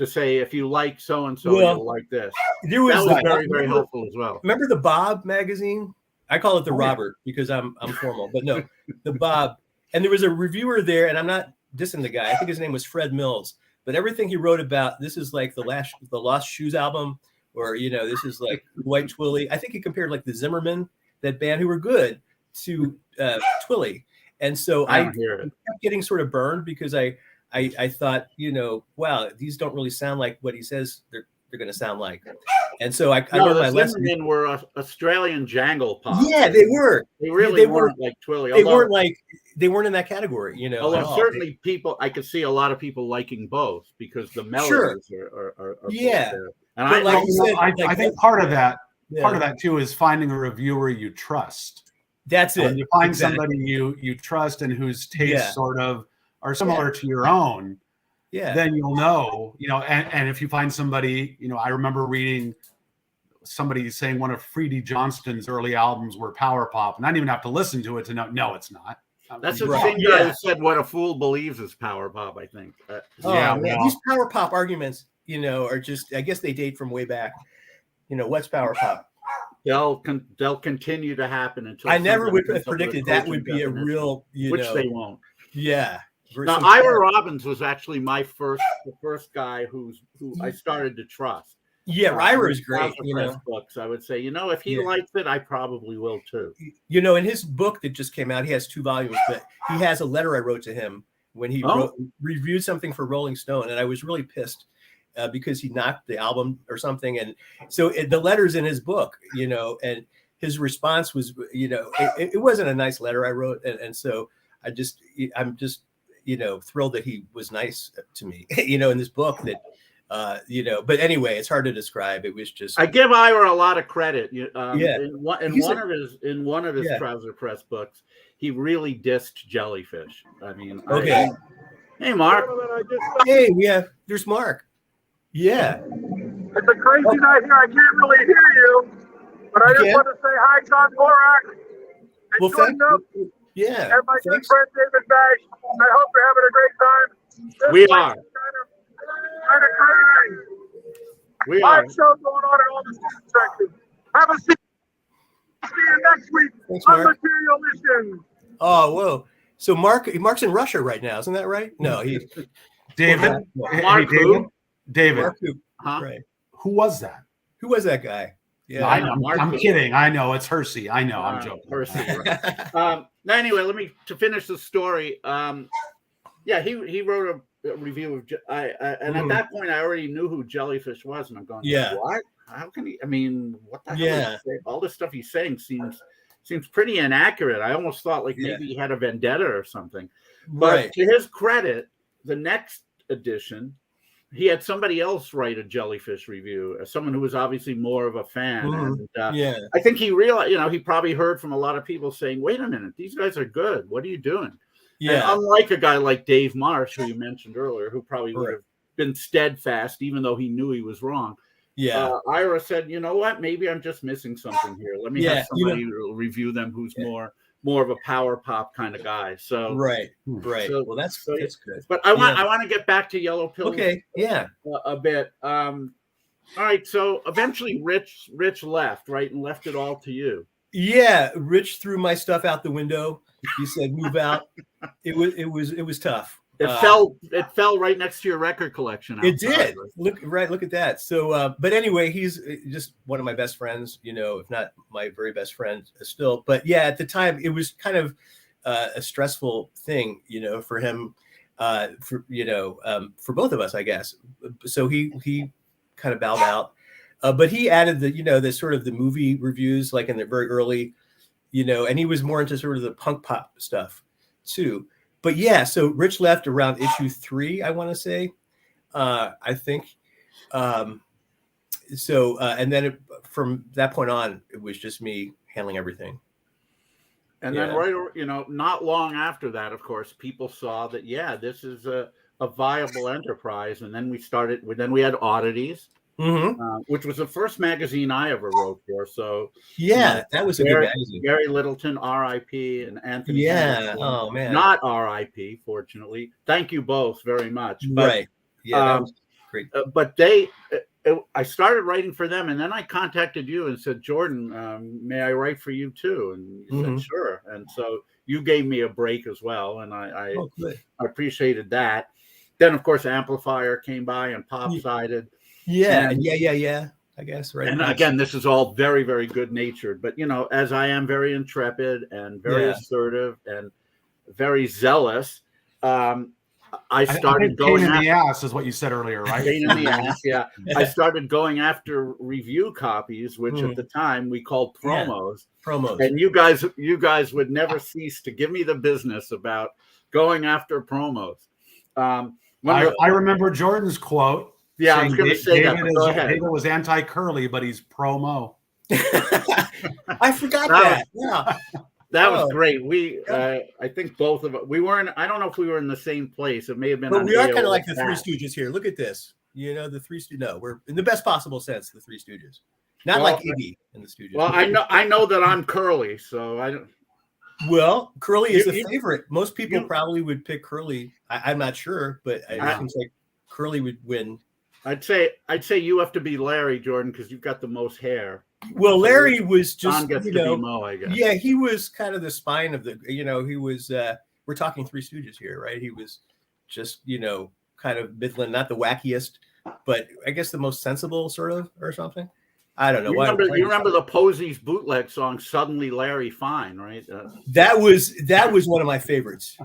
say, if you like so and so, you'll like this. That was very, very helpful as well. Remember the Bob magazine? I call it the Robert because I'm formal, but no, the Bob. And there was a reviewer there, and I'm not dissing the guy. I think his name was Fred Mills. But everything he wrote about, this is like the Lost Shoes album, or this is like White Twilly. I think he compared like the Zimmerman, that band, who were good, to Twilly. And so I kept getting sort of burned because I thought, wow, these don't really sound like what he says they're going to sound like. And so I learned my lesson. Zimmerman were Australian jangle pop. Yeah, they were. They really weren't like Twilly. They weren't in that category, Although certainly I could see a lot of people liking both because the melodies are there. And I think part of that too is finding a reviewer you trust. That's it. When you find somebody you trust and whose tastes sort of are similar to your own, then you'll know, and if you find somebody, I remember reading somebody saying one of Freddie Johnston's early albums were power pop, and I didn't even have to listen to it to know. No, it's not. That's the Right. same guy who said what a fool believes is power pop, I think. Yeah, man, well. these power pop arguments, are just, I guess they date from way back. What's power pop? They'll continue to happen until I never would somebody have comes up with a predicted that would cogent be a definition, real, which they won't. Yeah. Now, Ira Robbins was actually the first guy who I started to trust. Yeah, Ira is great. Books, I would say, if he likes it, I probably will too. In his book that just came out, he has 2 volumes, but he has a letter I wrote to him when he reviewed something for Rolling Stone, and I was really pissed because he knocked the album or something, and so the letter's in his book, and his response was, it wasn't a nice letter I wrote, and so I'm just thrilled that he was nice to me, in this book that. But anyway, it's hard to describe. It was just. I give Ira a lot of credit. In one of his Trouser Press books, he really dissed jellyfish. I mean, okay. Hey, Mark. Hey, there's Mark. Yeah. It's a crazy night here. I can't really hear you, but I just want to say hi, John Borak. Well, thank you. Yeah. And my good friend David Bash. I hope you're having a great time. We are. Kind of crazy. We are. Live show going on in all the student sections. Have a seat. See you next week. Thanks, on Mark. Material Issues. Oh, whoa. So Mark's in Russia right now, isn't that right? No, he's David. Mark who? David. Mark who? Huh? Right. Who was that? Who was that guy? Yeah, I know. I'm kidding. I know it's Hersey. I know. I'm joking. Hersey. Right. Now, anyway, to finish the story. He wrote a review of, and at that point, I already knew who Jellyfish was, and I'm going, what? How can he? I mean, what the hell? Is he saying? All the stuff he's saying seems pretty inaccurate. I almost thought maybe he had a vendetta or something. But to his credit, the next edition, he had somebody else write a Jellyfish review, someone who was obviously more of a fan. And, I think he realized, he probably heard from a lot of people saying, wait a minute, these guys are good. What are you doing? Yeah. And unlike a guy like Dave Marsh, who you mentioned earlier, who probably would have been steadfast, even though he knew he was wrong. Yeah. Ira said, you know what? Maybe I'm just missing something here. Let me have somebody review them who's more of a power pop kind of guy. So right. So, well, that's good. But I want to get back to Yellow Pills. Okay. Yeah. A bit. All right. So eventually, Rich left, right, and left it all to you. Yeah, Rich threw my stuff out the window. He said, "Move out." It was tough. It fell right next to your record collection. It did. Look at that. So, but anyway, he's just one of my best friends, if not my very best friend still. But yeah, at the time, it was kind of a stressful thing, for him, for both of us, I guess. So he kind of bowed out. But he added the sort of the movie reviews, like in the very early, and he was more into sort of the punk pop stuff too. But yeah, so Rich left around issue 3, I want to say, I think. And then from that point on, it was just me handling everything. And then not long after that, of course, people saw that, this is a viable enterprise. And then we had Oddities. Which was the first magazine I ever wrote for. So that was a good magazine. Gary Littleton, R.I.P., and Anthony. Henderson, oh man, not R.I.P. Fortunately, thank you both very much. But, right? Yeah, that was great. But I started writing for them, and then I contacted you and said, Jordan, may I write for you too? And you said sure. And so you gave me a break as well, and I appreciated that. Then of course Amplifier came by and Pop-sided. Yeah. I guess, right. And again, this is all very, very good natured, but as I am very intrepid and very assertive and very zealous, I started going in the ass is what you said earlier, right? Pain in the ass, yeah. I started going after review copies, which at the time we called promos. Promos. And you guys would never cease to give me the business about going after promos. I remember Jordan's quote. Yeah, I was going to say David was anti-curly, but he's promo. I forgot that. Yeah. That was great. I think both of us, we weren't, I don't know if we were in the same place. It may have been. But we are kind of like the Three Stooges here. Look at this. The Three Stooges. No, we're in the best possible sense, the Three Stooges. Not Well, like Iggy in the Stooges. Well, I know that I'm Curly, so I don't. Well, Curly is You- the you- favorite. Most people you- probably would pick Curly. I'm not sure, but it Yeah. seems like Curly would win. I'd say you have to be Larry, Jordan, because you've got the most hair. Well, Larry was John just, gets you to know, be Mo, I guess. yeah, he was kind of the spine of the, you know, he was, we're talking Three Stooges here, right? He was just, you know, kind of Midland, not the wackiest, but I guess the most sensible sort of, or something. I don't know. You remember the Posies bootleg song "Suddenly Larry Fine," right? That was one of my favorites,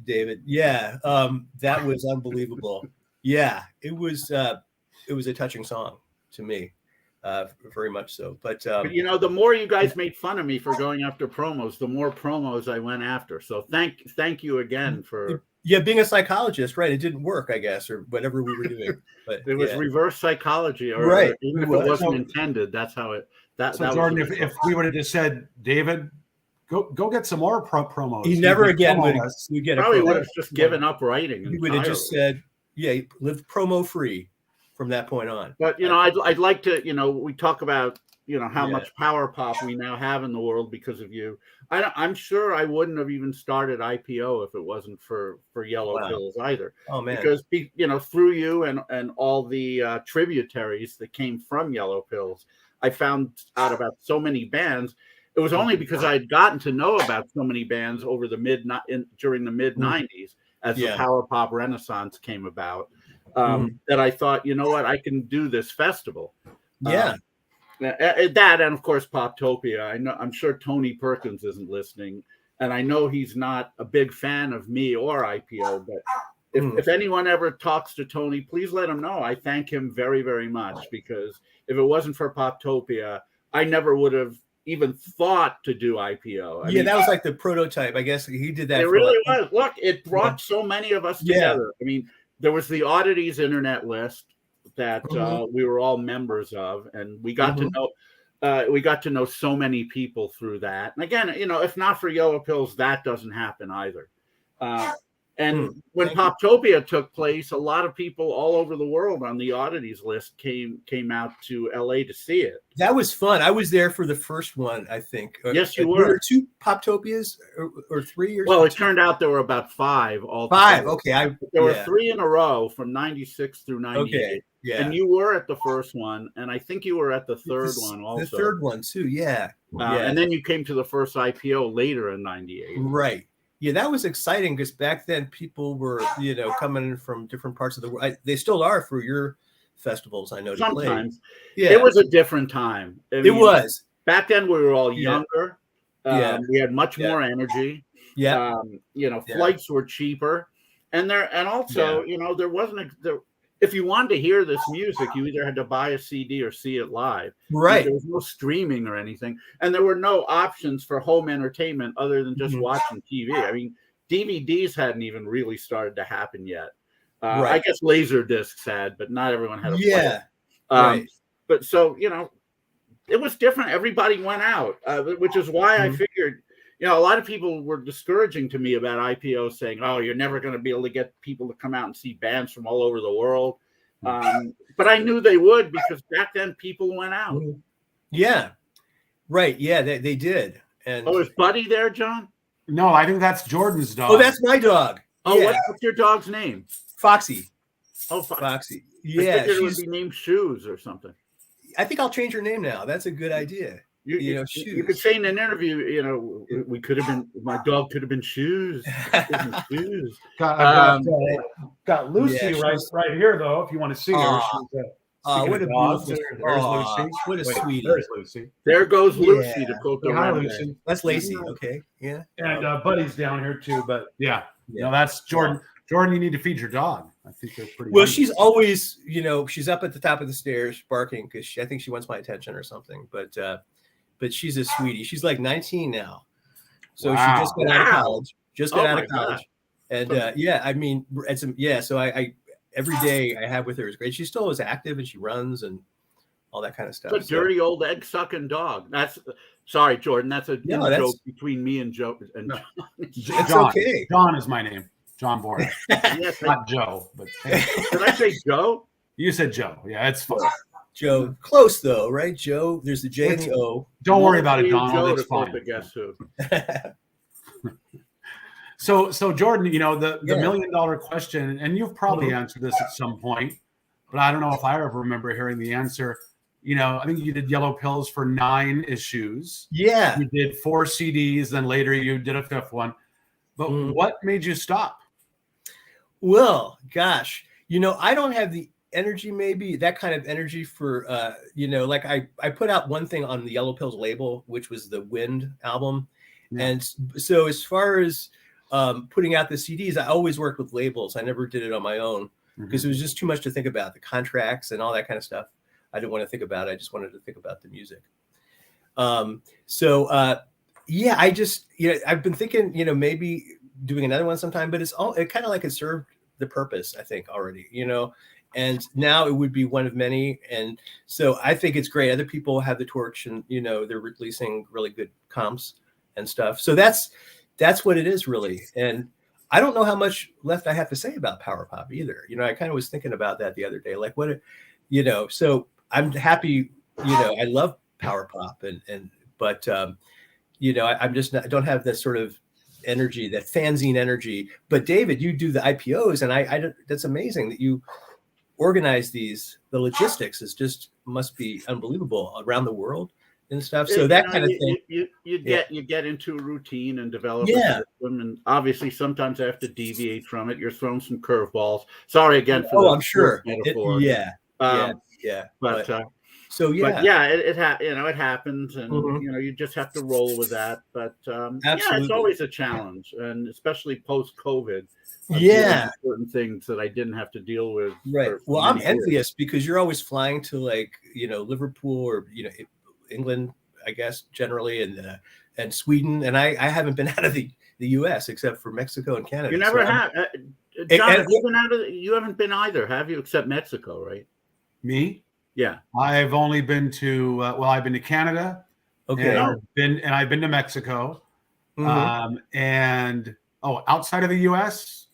David. Yeah, that was unbelievable. Yeah, it was a touching song to me, very much so. But you know, the more you guys made fun of me for going after promos, the more promos I went after. So thank you again for. Yeah, being a psychologist, right? It didn't work, I guess, or whatever we were doing. But it was reverse psychology, or right? Even if it wasn't intended, that's how it. That Jordan, was if we would have just said, David, go get some more promos. He never again would get a probably promo. would have just given up writing. He would have just said, "Yeah, live promo free from that point on." But you know, I'd like to, you know, we talk about, you know, how much power pop we now have in the world because of you. I'm sure I wouldn't have even started IPO if it wasn't for Yellow Pills either. Oh man! Because you know, through you and all the tributaries that came from Yellow Pills, I found out about so many bands. It was only because I had gotten to know about so many bands over the during the mid '90s as the power pop renaissance came about, that I thought, you know what, I can do this festival. Yeah. That and of course Poptopia. I'm sure Tony Perkins isn't listening, and I know he's not a big fan of me or IPO. But if anyone ever talks to Tony, please let him know I thank him very, very much, because if it wasn't for Poptopia, I never would have even thought to do IPO. I mean, that was like the prototype. I guess he did that. It really was. Look, it brought so many of us together. I mean, there was the Oddities internet list that we were all members of, and we got to know so many people through that. And again, you know, if not for Yellow Pills, that doesn't happen either. And when Poptopia took place, a lot of people all over the world on the Oddities list came out to LA to see it. That was fun. I was there for the first one, I think. Yes, you were. Were there 2 Poptopias or 3? Well, it turned out there were about 5 all. 5. Okay, there were 3 in a row from '96 through '98. Okay, yeah. And you were at the first one, and I think you were at the third one also. The third one too, yeah. And then you came to the first IPO later in '98. Right. Yeah, that was exciting because back then people were, you know, coming from different parts of the world. They still are for your festivals, I know. Sometimes. Yeah. It was a different time. It was. Back then we were all younger. We had much more energy. Yeah. You know, flights were cheaper. And also, you know, there wasn't if you wanted to hear this music, you either had to buy a CD or see it live. Right. There was no streaming or anything. And there were no options for home entertainment other than just watching TV. I mean, DVDs hadn't even really started to happen yet. I guess laser discs had, but not everyone had a player. But so, you know, it was different. Everybody went out, which is why I figured, you know, a lot of people were discouraging to me about IPO, saying, oh, you're never going to be able to get people to come out and see bands from all over the world. But I knew they would, because back then people went out. Yeah. Right. Yeah, they did. And is Buddy there, John? No, I think that's Jordan's dog. Oh, that's my dog. Oh, what's your dog's name? Foxy. Oh, Foxy. Yeah. I figured it would be named Shoes or something. I think I'll change her name now. That's a good idea. You could say in an interview, you know, we could have been, my dog could have been Shoes. Shoes. Got Lucy right here, though, if you want to see her. What a dog. Lucy. There's Lucy. What a sweetie. There's Lucy. There goes Lucy to quote the Hi, Lucy. That's Lacey. Okay. Yeah. And Buddy's down here too, but no, that's Jordan. Jordan, you need to feed your dog. I think they're pretty. Well, she's always, you know, she's up at the top of the stairs barking because I think she wants my attention or something. But she's a sweetie. She's like 19 now, so she just got out of college. And I mean, so I every day I have with her is great. She still is active and she runs and all that kind of stuff. A dirty old egg sucking dog. Sorry, Jordan. That's a joke between me and Joe. And John. It's okay. John is my name. John Boris. Not Joe, but did I say Joe? You said Joe. Yeah, it's fine. Joe. Close though, right? Joe. There's the J and the O. Don't worry about it, Me and Donald. Joe It's to quote fine. the Guess Who. So Jordan, the Yeah. $1 million question, and you've probably answered this at some point, but I don't know if I ever remember hearing the answer. I think you did Yellow Pills for 9 issues. Yeah. You did 4 CDs, then later you did a 5th one. But what made you stop? Well, gosh, I don't have the energy, maybe that kind of energy for, like I put out one thing on the Yellow Pills label, which was the Wind album. Yeah. And so as far as putting out the CDs, I always worked with labels. I never did it on my own because it was just too much to think about, the contracts and all that kind of stuff. I didn't want to think about it. I just wanted to think about the music. Yeah, I just, I've been thinking, maybe doing another one sometime, but it kind of like it served the purpose, I think, already, and now it would be one of many. And so I think it's great. Other people have the torch and, they're releasing really good comps and stuff. So that's what it is really. And I don't know how much left I have to say about power pop either. I kind of was thinking about that the other day, like so I'm happy, I love power pop but I'm just I don't have that sort of energy, that fanzine energy. But David, you do the IPOs, and I that's amazing that you organize these. The logistics must be unbelievable around the world and stuff. So that kind of thing. You get into a routine and develop a system, and obviously sometimes I have to deviate from it. You're throwing some curveballs. Sorry again for the I'm sure. metaphor. It happens, and you just have to roll with that. But it's always a challenge, and especially post-COVID. Certain things that I didn't have to deal with. Right. Well, I'm envious because you're always flying to Liverpool or England, I guess generally, and Sweden, and I haven't been out of the U.S. except for Mexico and Canada. You never have. John, you haven't been either, have you? Except Mexico, right? Me? Yeah, I've only been to I've been to Canada, okay, and I've been to Mexico, and outside of the U.S.,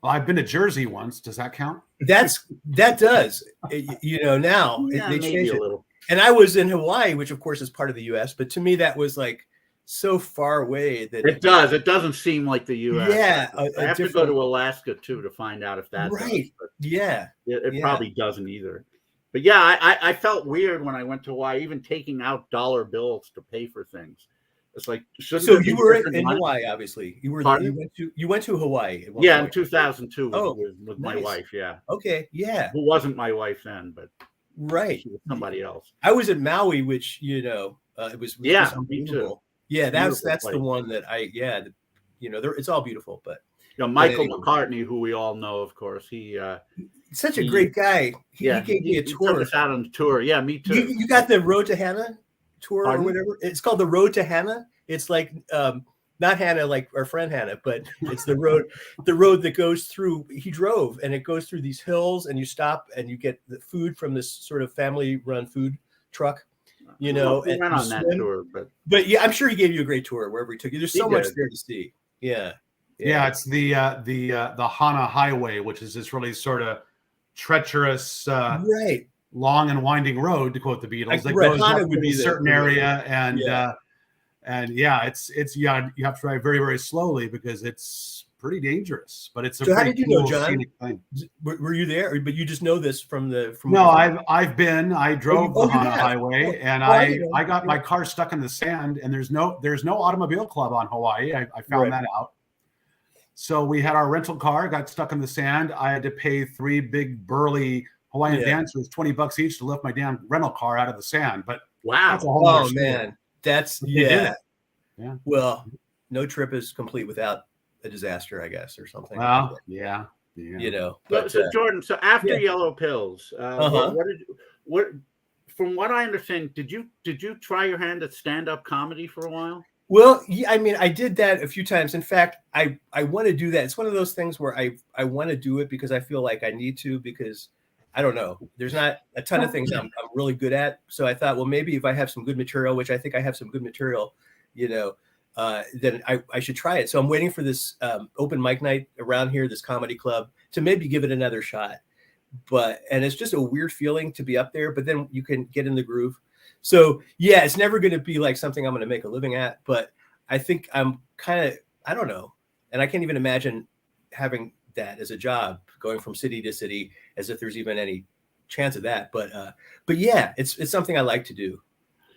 I've been to Jersey once. Does that count? That does. Now they change it. A little. And I was in Hawaii, which of course is part of the U.S., but to me that was like so far away that it does. It doesn't seem like the U.S. Yeah, I have to go to Alaska too to find out if that right. Does, it probably doesn't either. But yeah, I felt weird when I went to Hawaii, even taking out dollar bills to pay for things. It's like, so you were in Hawaii, obviously. You went to Hawaii. In 2002 with my wife. Yeah. Okay. Yeah. Who wasn't my wife then, but right, she was somebody else. I was at Maui, which it was me too. Yeah, that's the one that it's all beautiful, but Michael McCartney, who we all know, of course, he. Such a great guy. He gave me a tour. He took us out on the tour. Yeah, me too. You got the Road to Hannah tour or whatever. It's called the Road to Hannah. It's like not Hannah like our friend Hannah, but it's the road that goes through. He drove and it goes through these hills, and you stop and you get the food from this sort of family-run food truck. We went on that tour, but yeah, I'm sure he gave you a great tour wherever he took you. There's so much there to see. Yeah. It's the Hana Highway, which is this really sort of treacherous, long and winding road, to quote the Beatles, that goes up to a certain area, and you have to drive very, very slowly because it's pretty dangerous. But it's so. How did you know, John? Thing. Were you there? But you just know this from the. No, I've been. I drove the Hana Highway, and I got my car stuck in the sand, and there's no automobile club on Hawaii. I found that out. So we had our rental car, got stuck in the sand. I had to pay 3 big burly Hawaiian dancers $20 each to lift my damn rental car out of the sand. But wow, that's man, that's yeah. Well, no trip is complete without a disaster, I guess, or something. Well, yeah. But, so Jordan, so after Yellow Pills, what from what I understand, did you try your hand at stand-up comedy for a while? Well, yeah, I mean, I did that a few times. In fact, I want to do that. It's one of those things where I want to do it because I feel like I need to, because I don't know, there's not a ton of things I'm really good at. So I thought, well, maybe if I have some good material, which I think I have some good material, then I should try it. So I'm waiting for this open mic night around here, this comedy club, to maybe give it another shot. and it's just a weird feeling to be up there, but then you can get in the groove. So yeah, it's never going to be like something I'm going to make a living at, but I think I'm kind of, I don't know. And I can't even imagine having that as a job, going from city to city, as if there's even any chance of that. But yeah, it's something I like to do.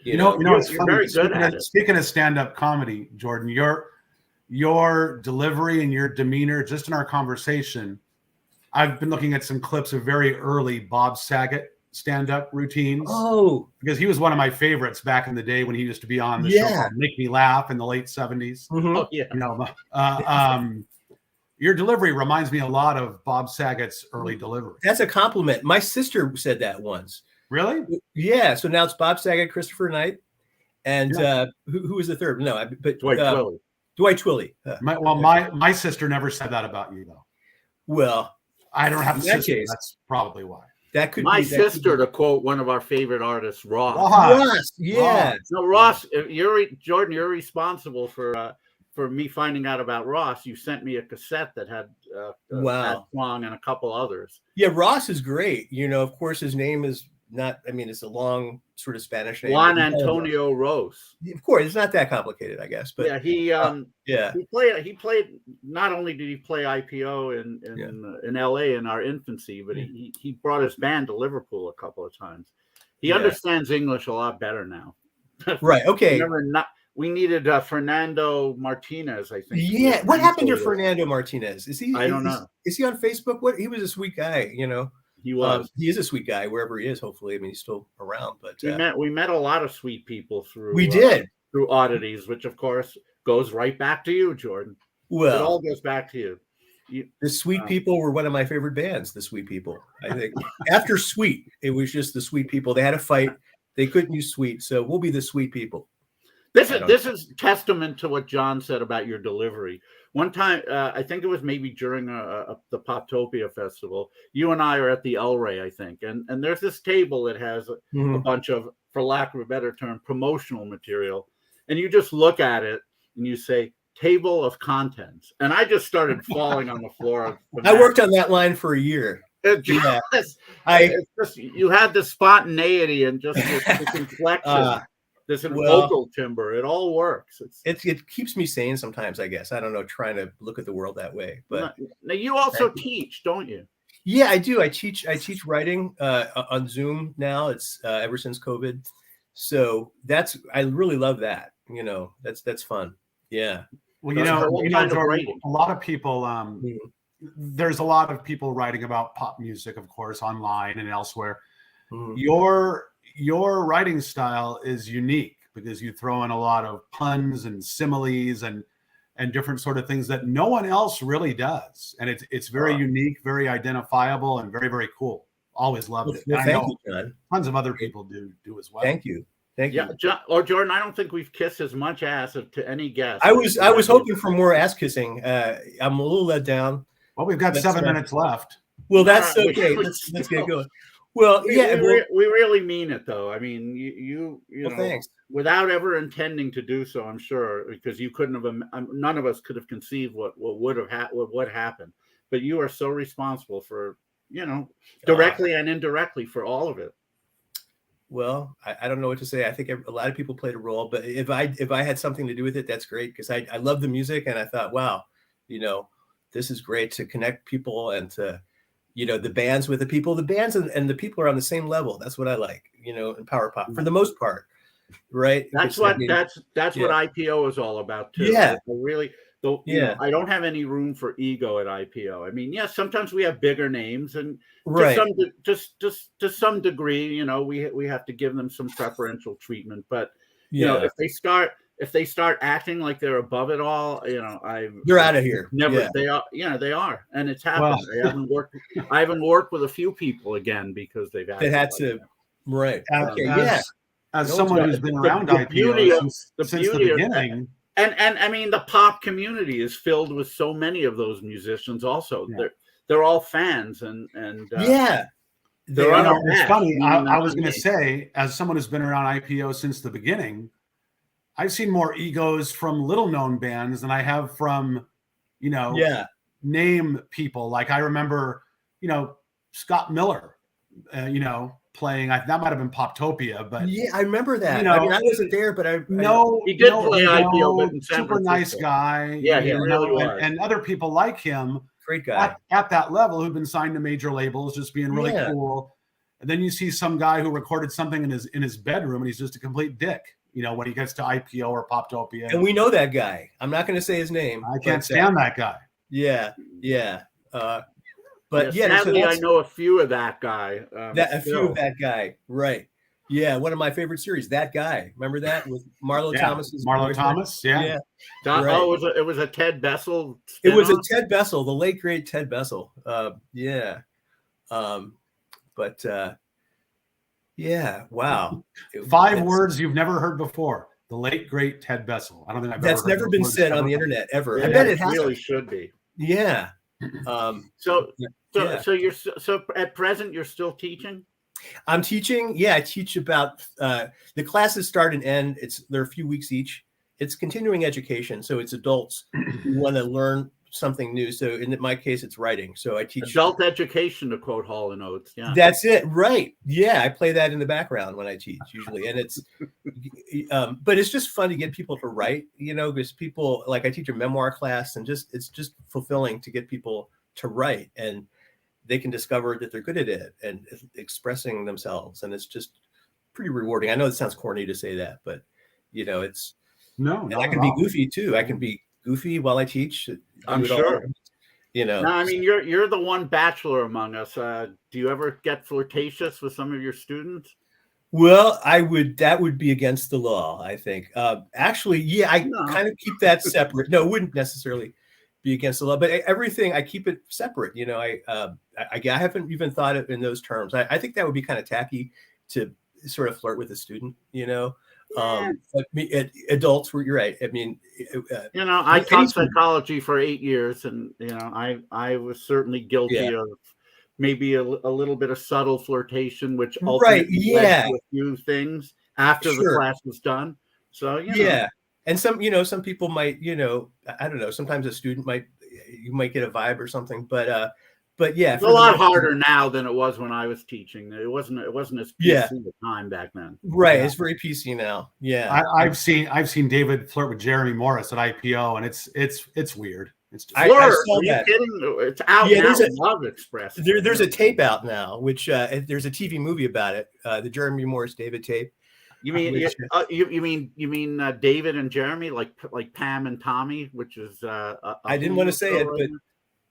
You know, it's you're funny. very good at it. Speaking of stand-up comedy, Jordan, your delivery and your demeanor, just in our conversation, I've been looking at some clips of very early Bob Saget stand-up routines. Oh, because he was one of my favorites back in the day when he used to be on the show called Make Me Laugh in the late 70s. mm-hmm. Oh, yeah. You know, your delivery reminds me a lot of Bob Saget's early delivery. That's a compliment. My sister said that once. Really? Yeah. So now it's Bob Saget, Christopher Knight, and who was the third? No, but Dwight Twilley. Dwight Twilley. My sister never said that about you, though. Well, I don't have a sister. Case, that's probably why. That could my be sister, to quote one of our favorite artists, Ross. Ross, yeah. Ross. No, Ross, Jordan, you're responsible for me finding out about Ross. You sent me a cassette that had that song and a couple others. Yeah, Ross is great. You know, of course, his name is not. I mean, it's a long sort of Spanish name. Juan Antonio Rose. Of course, it's not that complicated, I guess. But yeah, he played. Not only did he play IPO in LA in our infancy, but he brought his band to Liverpool a couple of times. He understands English a lot better now. Right. Okay. We needed Fernando Martinez, I think. Yeah. What happened to Fernando Martinez? Is he? I don't know. Is he on Facebook? What? He was a sweet guy, you know. He was. He is a sweet guy wherever he is. Hopefully, I mean, he's still around. But we met a lot of sweet people through. We did through oddities, which of course goes right back to you, Jordan. Well, it all goes back to you. The Sweet People were one of my favorite bands. The Sweet People. I think after Sweet, it was just the Sweet People. They had a fight. They couldn't use Sweet, so we'll be the Sweet People. This is testament to what John said about your delivery. One time, I think it was maybe during the Poptopia Festival, you and I are at the El Rey, I think, and there's this table that has a bunch of, for lack of a better term, promotional material, and you just look at it and you say, table of contents, and I just started falling on the floor. I worked on that line for a year. You had the spontaneity and just this inflection. This vocal timbre, it all works. It keeps me sane sometimes, I guess. I don't know, trying to look at the world that way. But now you also teach, don't you? Yeah, I do. I teach writing on Zoom now. It's ever since COVID. So I really love that. You know, that's fun. Yeah. Well, Jordan, a lot of people. There's a lot of people writing about pop music, of course, online and elsewhere. Your writing style is unique because you throw in a lot of puns and similes and different sort of things that no one else really does. And it's very unique, very identifiable, and very, very cool. Always loved it. Well, thank you, John. Tons of other people do as well. Thank you. Yeah, Jordan, I don't think we've kissed as much ass to any guest. I was hoping for more ass kissing. I'm a little let down. Well, we've got 7 minutes left. Well, that's okay. Let's get going. Well, we really mean it, though. I mean, you know, thanks. Without ever intending to do so, I'm sure, because you couldn't have. None of us could have conceived what would have what happened. But you are so responsible for, directly and indirectly for all of it. Well, I don't know what to say. I think a lot of people played a role, but if I had something to do with it, that's great, because I love the music, and I thought, wow, this is great to connect people and to. The bands with the people, and the people are on the same level. That's what I like, in power pop for the most part, right? That's what IPO is all about too. Yeah, I don't have any room for ego at IPO. I mean, yes, sometimes we have bigger names, and right, to some degree, we have to give them some preferential treatment. But if they start acting like they're above it all, they're out of here. Never, they are, and it's happened. Well, I haven't worked with a few people again because they've had to, right? Okay, as someone who's been around IPO since the beginning, and I mean, the pop community is filled with so many of those musicians. Also, they're all fans, and it's funny. I was going to say, as someone who's been around IPO since the beginning, I've seen more egos from little known bands than I have from, name people. Like I remember, Scott Miller, playing. That might have been Poptopia, but yeah, I remember that. You know, I mean, I wasn't there, but He did play IPO, but in San super Francisco. nice guy. Yeah, he really was. And other people like him great guy at that level who've been signed to major labels, just being really cool. And then you see some guy who recorded something in his bedroom, and he's just a complete dick. When he gets to IPO or Poptopia. And we know that guy. I'm not going to say his name. I can't stand that guy. Yeah. But sadly, I know a few of that guy. A few of that guy, right? Yeah, one of my favorite series. That guy, remember that with Marlo Thomas? Marlo Thomas, yeah. Right. Oh, it was a Ted Bessel. It was a Ted Bessel, the late great Ted Bessel. Wow. 5 words you've never heard before. The late great Ted Bessel. I don't think I've that's never been said on the internet ever. Yeah, I bet it really should be. Yeah. So at present you're still teaching? I'm teaching. Yeah, I teach about the classes start and end. They're a few weeks each. It's continuing education, so it's adults who want to learn something new. So in my case, it's writing. So I teach adult education, to quote Hall and Oates. Yeah, that's it. Right. Yeah, I play that in the background when I teach usually, and it's but it's just fun to get people to write. Because people I teach a memoir class, and it's just fulfilling to get people to write, and they can discover that they're good at it and expressing themselves, and it's just pretty rewarding. I know it sounds corny to say that, but it's no. I can be goofy too. I can be goofy while I teach. I'm sure. No, I mean, you're the one bachelor among us. Do you ever get flirtatious with some of your students? Well, that would be against the law, I think. Actually, yeah, I kind of keep that separate. No, it wouldn't necessarily be against the law, but everything I keep it separate. I haven't even thought it in those terms. I think that would be kind of tacky to sort of flirt with a student. But adults, you're right. I mean, I taught psychology for 8 years, and I was certainly guilty of maybe a little bit of subtle flirtation, which ultimately led to a few things after the class was done. So and some people might, I don't know. Sometimes a student you might get a vibe or something, but yeah, it's a lot harder now than it was when I was teaching. It wasn't as PC at the time back then. Right, it's very PC now. Yeah, I've seen David flirt with Jeremy Morris at IPO, and it's weird. It's just, I saw that. Kidding? It's out now. Love Express. There's a tape out now, which there's a TV movie about it. The Jeremy Morris David tape. You mean David and Jeremy, like Pam and Tommy, which is I didn't want to say it, but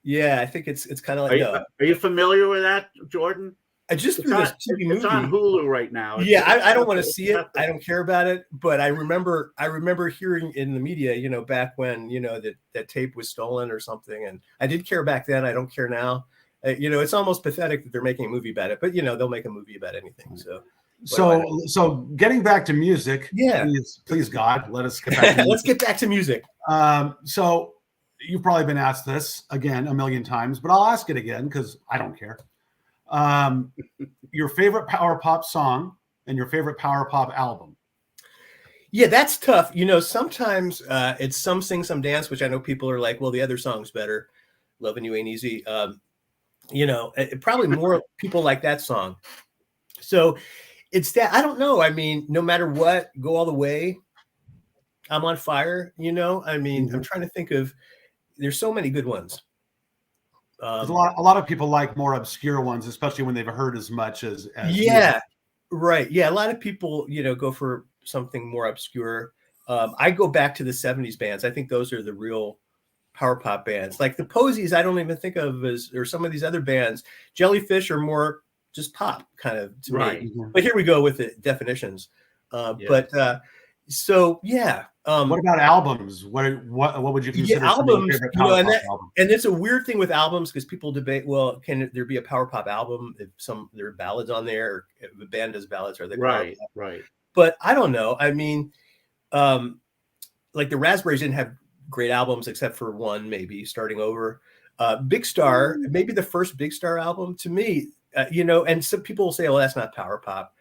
yeah, I think it's kind of like. Are you familiar with that, Jordan? I just threw this TV movie. It's on Hulu right now. I don't want to see it. I don't care about it. But I remember hearing in the media, back when that tape was stolen or something, and I did care back then. I don't care now. It's almost pathetic that they're making a movie about it, but they'll make a movie about anything. So getting back to music, please God, let us get back to let's get back to music. So you've probably been asked this again a million times, but I'll ask it again because I don't care. Your favorite power pop song and your favorite power pop album? Yeah, that's tough. Sometimes it's Some Sing, Some Dance, which I know people are like, well, the other song's better. Loving You Ain't Easy. Probably more people like that song. So it's that, I don't know. I mean, no matter what, Go All the Way. I'm on fire. I'm trying to think of, there's so many good ones. A lot of people like more obscure ones, especially when they've heard as much as music. Right. Yeah. A lot of people, go for something more obscure. I go back to the 70s bands. I think those are the real power pop bands. Like the Posies, I don't even think of or some of these other bands. Jellyfish are more just pop kind of to me. But here we go with the definitions. But so yeah. What about albums? What would you consider albums? Your favorite power pop album? And it's a weird thing with albums because people debate. Well, can there be a power pop album if there are ballads on there? Or if a band does ballads, are they right? But I don't know. I mean, like the Raspberries didn't have great albums except for one, maybe Starting Over. Big Star, maybe the first Big Star album to me. And some people will say, "Oh, that's not power pop,"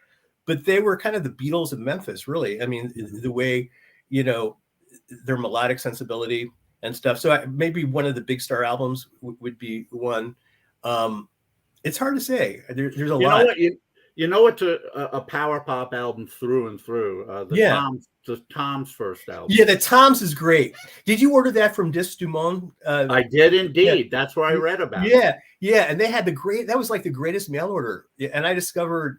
but they were kind of the Beatles of Memphis, really. I mean, the way. Their melodic sensibility and stuff. So maybe one of the Big Star albums would be one. It's hard to say. There's a You lot. know what? You know what's a power pop album through and through? The Tom's first album. Yeah, the Tom's is great. Did you order that from Disques du Monde? I did indeed. Yeah. That's where I read about it. Yeah, and they had that was like the greatest mail order. And I discovered,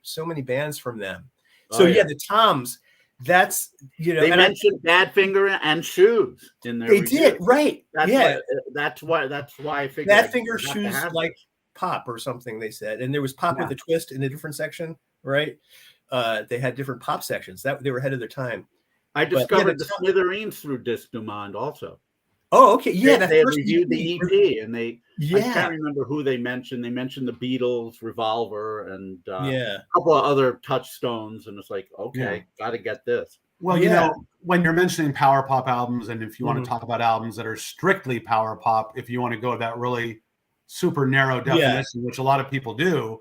so many bands from them. So the Tom's, that's, they mentioned Badfinger and Shoes in their They review. did, right. That's why I figured Badfinger Shoes like pop or something, they said. And there was pop with a twist in a different section, right? They had different pop sections. They were ahead of their time. I discovered the Smithereens through Disques du Monde also. Oh, okay. Yeah, they reviewed the EP, and I can't remember who they mentioned. They mentioned the Beatles, Revolver, and a couple of other touchstones. And it's like, okay, got to get this. Well, you know, when you're mentioning power pop albums, and if you want to talk about albums that are strictly power pop, if you want to go that really super narrow definition, which a lot of people do,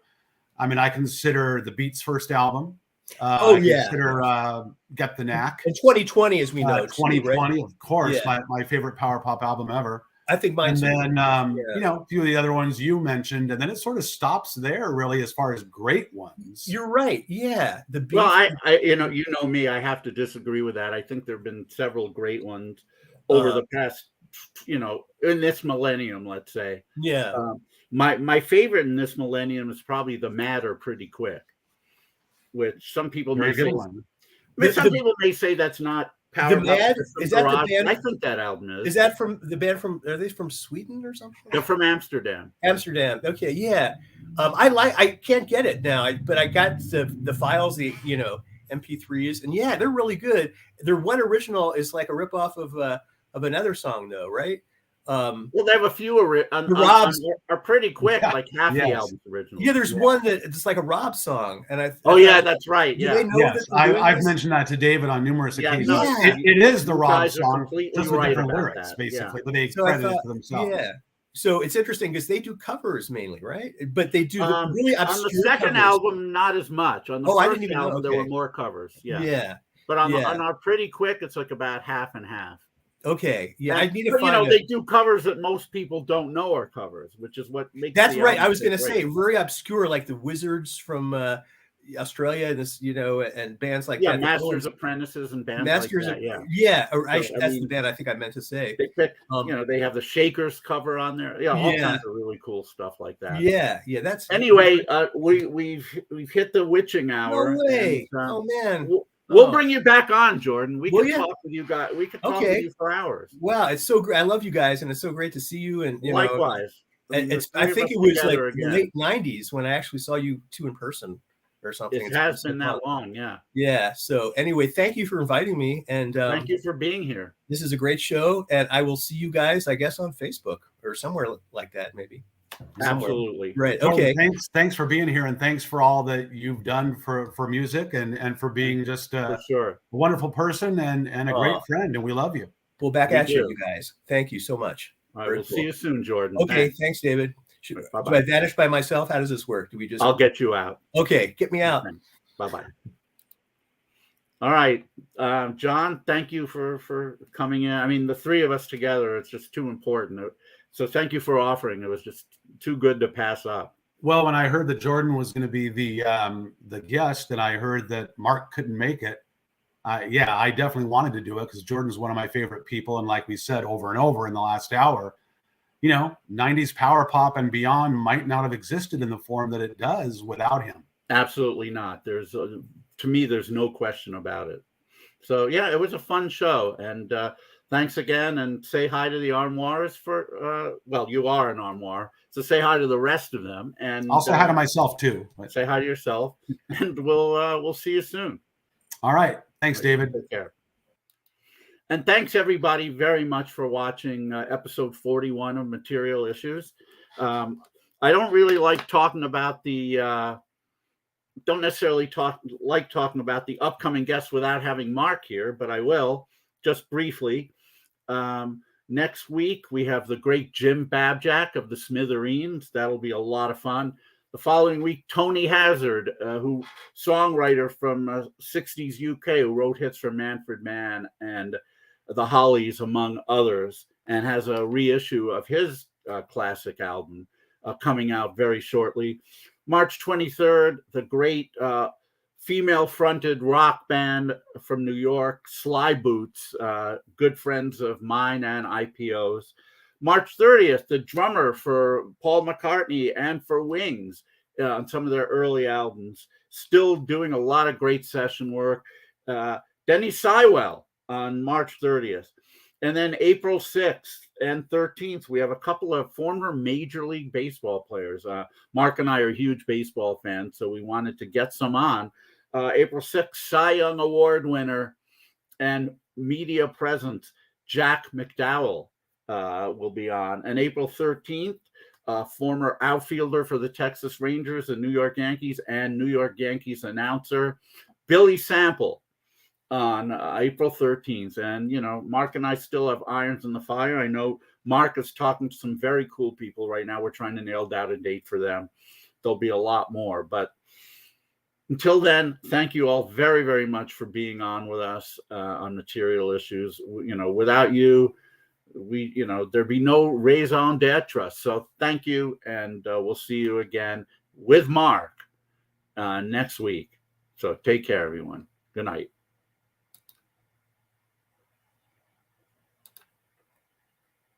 I mean, I consider the Beats' first album. I consider Get the Knack. In 2020, as we know. 2020, of course, my favorite power pop album ever. I think mine. And then, a few of the other ones you mentioned, and then it sort of stops there, really, as far as great ones. You're right. Yeah. The Beats. Well, I you know me, I have to disagree with that. I think there have been several great ones over the past, in this millennium, let's say. Yeah. My favorite in this millennium is probably The Matter Pretty Quick, which some people may say. Some people may say that's not power. The Mad, is that the band? I think that album is. Is that from the band from? Are they from Sweden or something? They're from Amsterdam. Amsterdam. Okay, yeah. I can't get it now, but I got the files, the MP3s, and they're really good. Their one original is like a ripoff of another song, though, right? Well, they have a few Rob's are pretty quick, like half the album's original. Yeah, there's one that it's like a Rob song, and that's right. Yeah, I've mentioned that to David on numerous occasions. It is the Rob song, just with different lyrics, basically, but they credit it to themselves. Yeah. So it's interesting because they do covers mainly, right? But they do really obscure on the second covers. Album, not as much. On the first album, there were more covers. Yeah. But on our Pretty Quick, it's like about half and half. Okay. Yeah, I need to find. They do covers that most people don't know are covers, which is what makes. That's right. I was going to say very obscure, like the Wizards from Australia, and bands like that. Masters Apprentices and bands like that. That's the band I think I meant to say. They pick, they have the Shakers cover on there. Yeah, all kinds of really cool stuff like that. Yeah. That's anyway. We've hit the witching hour. No way! Oh man. We'll bring you back on, Jordan. We can talk with you guys. We can talk with you for hours. Wow, it's so great. I love you guys, and it's so great to see you. And likewise. I think it was like the late '90s when I actually saw you two in person or something. It has been that long, yeah. Yeah. So anyway, thank you for inviting me, and thank you for being here. This is a great show, and I will see you guys, I guess, on Facebook or somewhere like that, maybe. Absolutely. Right. Okay. Thanks for being here, and thanks for all that you've done for music and for being just a wonderful person and a great friend, and we love you. Well, back at you guys. Thank you so much. All right, we'll see you soon, Jordan. Okay, thanks David. Do I vanish by myself? How does this work? Do we just? I'll get you out. Okay, get me out. Bye-bye. All right, John, thank you for coming in. I mean, the three of us together, it's just too important. So thank you for offering. It was just too good to pass up. Well, when I heard that Jordan was going to be the guest, and I heard that Mark couldn't make it, I definitely wanted to do it because Jordan's one of my favorite people. And like we said over and over in the last hour, 90s power pop and beyond might not have existed in the form that it does without him. Absolutely not. To me, there's no question about it. So, it was a fun show. And thanks again. And say hi to the Armoires you are an Armoire. So say hi to the rest of them. And I'll say hi to myself, too. Say hi to yourself. And we'll see you soon. All right. Thanks, David. Take care. And thanks, everybody, very much for watching episode 41 of Material Issues. I don't really like talking about don't necessarily talking about the upcoming guests without having Mark here, but I will just briefly. Next week, we have the great Jim Babjack of the Smithereens. That'll be a lot of fun. The following week, Tony Hazard, songwriter from 60s UK, who wrote hits for Manfred Mann and the Hollies, among others, and has a reissue of his classic album, coming out very shortly. March 23rd, the great female-fronted rock band from New York, Sly Boots, good friends of mine and IPO's. March 30th, the drummer for Paul McCartney and for Wings on some of their early albums, still doing a lot of great session work. Denny Sywell on March 30th. And then April 6th and 13th, we have a couple of former Major League Baseball players. Mark and I are huge baseball fans, so we wanted to get some on. April 6th, Cy Young Award winner and media presence, Jack McDowell will be on. And April 13th, former outfielder for the Texas Rangers, the New York Yankees, and New York Yankees announcer, Billy Sample, on April 13th. And, you know, Mark and I still have irons in the fire. I know Mark is talking to some very cool people right now. We're trying to nail down a date for them. There'll be a lot more. But until then, thank you all very, very much for being on with us on Material Issues. You know, without you, there'd be no raison d'etre. So thank you. And we'll see you again with Mark next week. So take care, everyone. Good night.